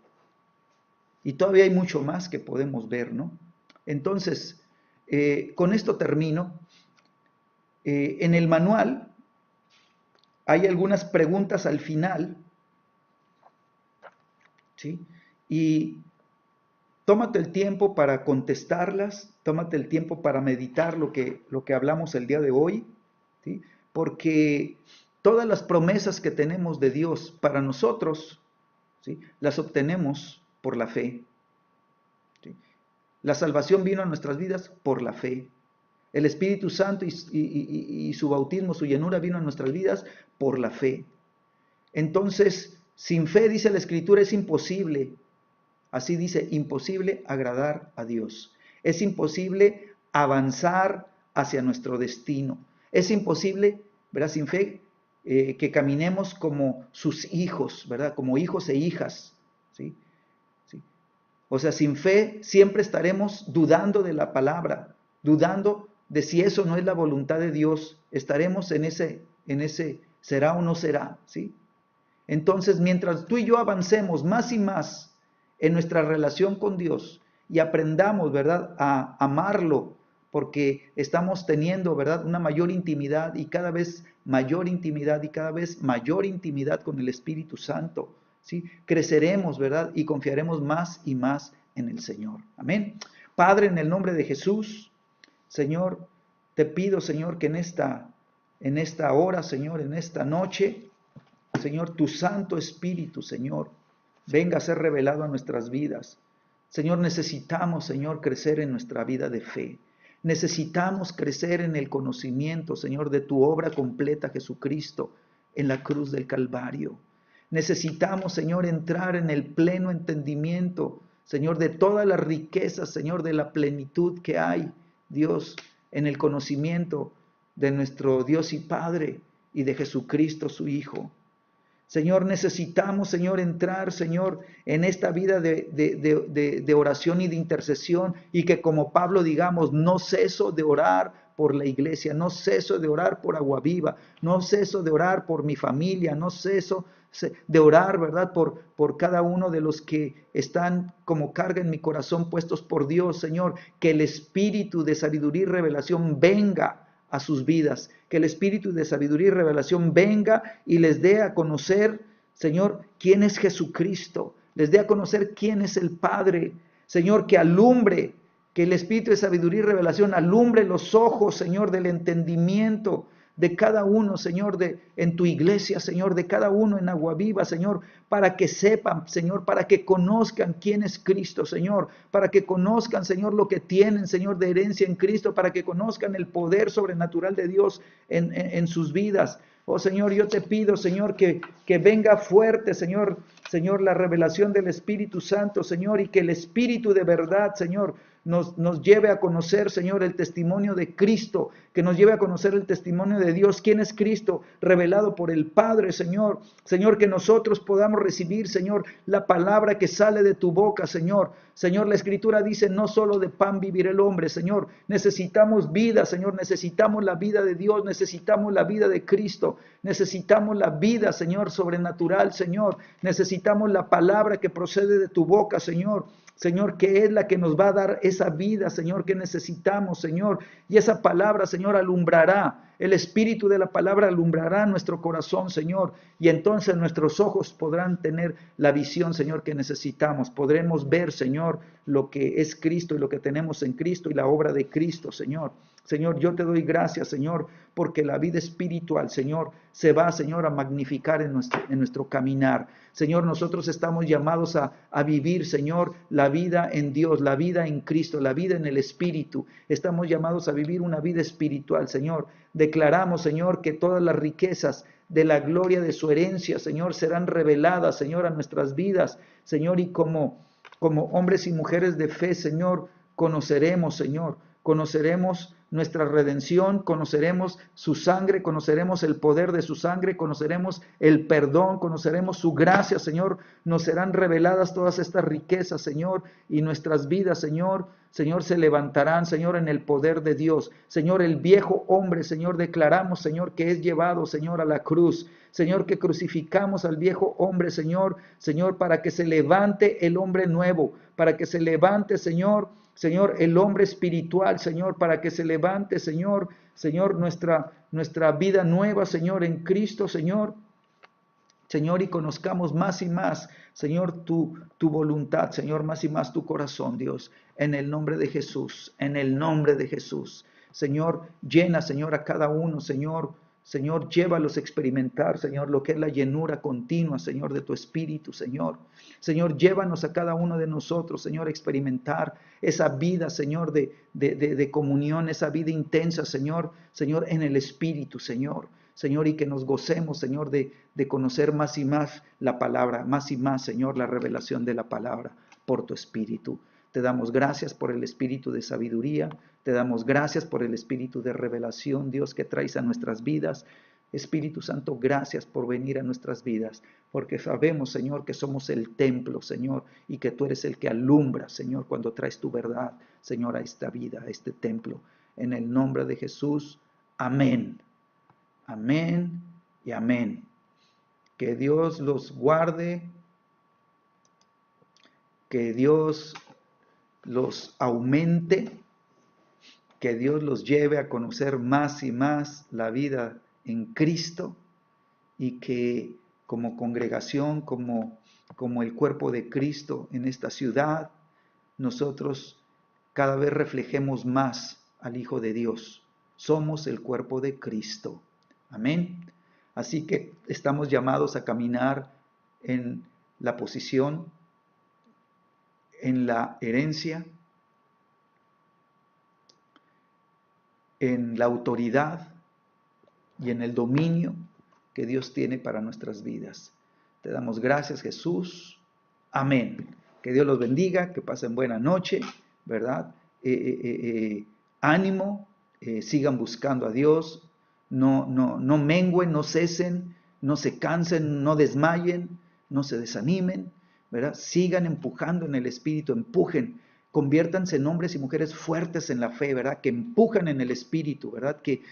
Y todavía hay mucho más que podemos ver, ¿no? Entonces, con esto termino. En el manual hay algunas preguntas al final, ¿sí? Y tómate el tiempo para contestarlas, tómate el tiempo para meditar lo que hablamos el día de hoy, ¿sí? Porque todas las promesas que tenemos de Dios para nosotros, ¿sí?, las obtenemos por la fe. ¿Sí? La salvación vino a nuestras vidas por la fe. El Espíritu Santo y su bautismo, su llenura vino a nuestras vidas por la fe. Entonces, sin fe, dice la Escritura, es imposible, así dice, imposible agradar a Dios. Es imposible avanzar hacia nuestro destino. Es imposible, ¿verdad?, sin fe, que caminemos como sus hijos, ¿verdad?, como hijos e hijas, ¿sí? ¿Sí? O sea, sin fe siempre estaremos dudando de la palabra, dudando de si eso no es la voluntad de Dios. Estaremos en ese será o no será, ¿sí? Entonces, mientras tú y yo avancemos más y más en nuestra relación con Dios y aprendamos, ¿verdad?, a amarlo, porque estamos teniendo, ¿verdad?, una mayor intimidad y cada vez mayor intimidad y cada vez mayor intimidad con el Espíritu Santo, ¿sí? Creceremos, ¿verdad?, y confiaremos más y más en el Señor. Amén. Padre, en el nombre de Jesús, Señor, te pido, Señor, que en esta hora, Señor, en esta noche, Señor, tu Santo Espíritu, Señor, venga a ser revelado a nuestras vidas. Señor, necesitamos, Señor, crecer en nuestra vida de fe. Necesitamos crecer en el conocimiento, Señor, de tu obra completa, Jesucristo, en la cruz del Calvario. Necesitamos, Señor, entrar en el pleno entendimiento, Señor, de todas las riquezas, Señor, de la plenitud que hay, Dios, en el conocimiento de nuestro Dios y Padre y de Jesucristo, su Hijo. Señor, necesitamos, Señor, entrar, Señor, en esta vida de oración y de intercesión y que como Pablo digamos, no ceso de orar por la iglesia, no ceso de orar por Agua Viva, no ceso de orar por mi familia, no ceso de orar, ¿verdad?, por cada uno de los que están como carga en mi corazón puestos por Dios, Señor, que el espíritu de sabiduría y revelación venga a sus vidas, que el espíritu de sabiduría y revelación venga y les dé a conocer, Señor, quién es Jesucristo, les dé a conocer quién es el Padre, Señor, que alumbre, que el espíritu de sabiduría y revelación alumbre los ojos, Señor, del entendimiento de cada uno, Señor, en tu iglesia, Señor, de cada uno en Agua Viva, Señor, para que sepan, Señor, para que conozcan quién es Cristo, Señor, para que conozcan, Señor, lo que tienen, Señor, de herencia en Cristo, para que conozcan el poder sobrenatural de Dios en sus vidas. Oh Señor, yo te pido, Señor, que venga fuerte, Señor, Señor, la revelación del Espíritu Santo, Señor, y que el Espíritu de verdad, Señor, nos lleve a conocer, Señor, el testimonio de Cristo, que nos lleve a conocer el testimonio de Dios, quién es Cristo, revelado por el Padre, Señor. Señor, que nosotros podamos recibir, Señor, la palabra que sale de tu boca, Señor. Señor, la Escritura dice, no solo de pan vivirá el hombre, Señor. Necesitamos vida, Señor, necesitamos la vida de Dios, necesitamos la vida de Cristo, necesitamos la vida, Señor, sobrenatural, Señor. Necesitamos la palabra que procede de tu boca, Señor. Señor, que es la que nos va a dar esa vida, Señor, que necesitamos, Señor. Y esa palabra, Señor, alumbrará. El espíritu de la palabra alumbrará nuestro corazón, Señor. Y entonces nuestros ojos podrán tener la visión, Señor, que necesitamos. Podremos ver, Señor, lo que es Cristo y lo que tenemos en Cristo y la obra de Cristo, Señor. Señor, yo te doy gracias, Señor, porque la vida espiritual, Señor, se va, Señor, a magnificar en nuestro caminar. Señor, nosotros estamos llamados a vivir, Señor, la vida en Dios, la vida en Cristo, la vida en el Espíritu. Estamos llamados a vivir una vida espiritual, Señor. Declaramos, Señor, que todas las riquezas de la gloria de su herencia, Señor, serán reveladas, Señor, a nuestras vidas, Señor, y como hombres y mujeres de fe, Señor, conoceremos nuestra redención, conoceremos su sangre, conoceremos el poder de su sangre, conoceremos el perdón, conoceremos su gracia, Señor. Nos serán reveladas todas estas riquezas, Señor, y nuestras vidas, Señor, se levantarán, Señor, en el poder de Dios. Señor, el viejo hombre, Señor, declaramos, Señor, que es llevado, Señor, a la cruz. Señor, que crucificamos al viejo hombre, Señor, para que se levante el hombre nuevo, para que se levante, Señor, el hombre espiritual, Señor, para que se levante, Señor, nuestra vida nueva, Señor, en Cristo, Señor, y conozcamos más y más, Señor, tu voluntad, Señor, más y más tu corazón, Dios, en el nombre de Jesús, en el nombre de Jesús. Señor, llena, Señor, a cada uno, Señor, llévalos a experimentar, Señor, lo que es la llenura continua, Señor, de tu Espíritu, Señor. Señor, llévanos a cada uno de nosotros, Señor, a experimentar esa vida, Señor, de comunión, esa vida intensa, Señor, en el Espíritu, Señor. Señor, y que nos gocemos, Señor, de conocer más y más la palabra, más y más, Señor, la revelación de la palabra por tu Espíritu. Te damos gracias por el espíritu de sabiduría, te damos gracias por el espíritu de revelación, Dios, que traes a nuestras vidas. Espíritu Santo, gracias por venir a nuestras vidas, porque sabemos, Señor, que somos el templo, Señor, y que tú eres el que alumbra, Señor, cuando traes tu verdad, Señor, a esta vida, a este templo. En el nombre de Jesús, amén. Amén y amén. Que Dios los guarde, que Dios los aumente, que Dios los lleve a conocer más y más la vida en Cristo y que como congregación, como el cuerpo de Cristo en esta ciudad, nosotros cada vez reflejemos más al Hijo de Dios. Somos el cuerpo de Cristo. Amén. Así que estamos llamados a caminar en la posición, en la herencia, en la autoridad y en el dominio que Dios tiene para nuestras vidas. Te damos gracias, Jesús. Amén. Que Dios los bendiga, que pasen buena noche, ¿verdad? Ánimo, sigan buscando a Dios, no mengüen, no cesen, no se cansen, no desmayen, no se desanimen, ¿verdad? Sigan empujando en el Espíritu, empujen. Conviértanse en hombres y mujeres fuertes en la fe, ¿verdad? Que empujan en el Espíritu, ¿verdad? Que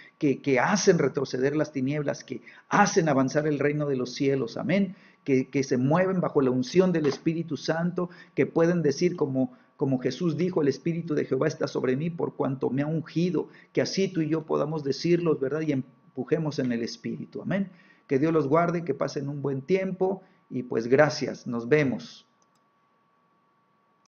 hacen retroceder las tinieblas, que hacen avanzar el reino de los cielos, amén. Que se mueven bajo la unción del Espíritu Santo, que pueden decir como Jesús dijo, el Espíritu de Jehová está sobre mí por cuanto me ha ungido, que así tú y yo podamos decirlos, ¿verdad? Y empujemos en el Espíritu, amén. Que Dios los guarde, que pasen un buen tiempo y pues gracias, nos vemos.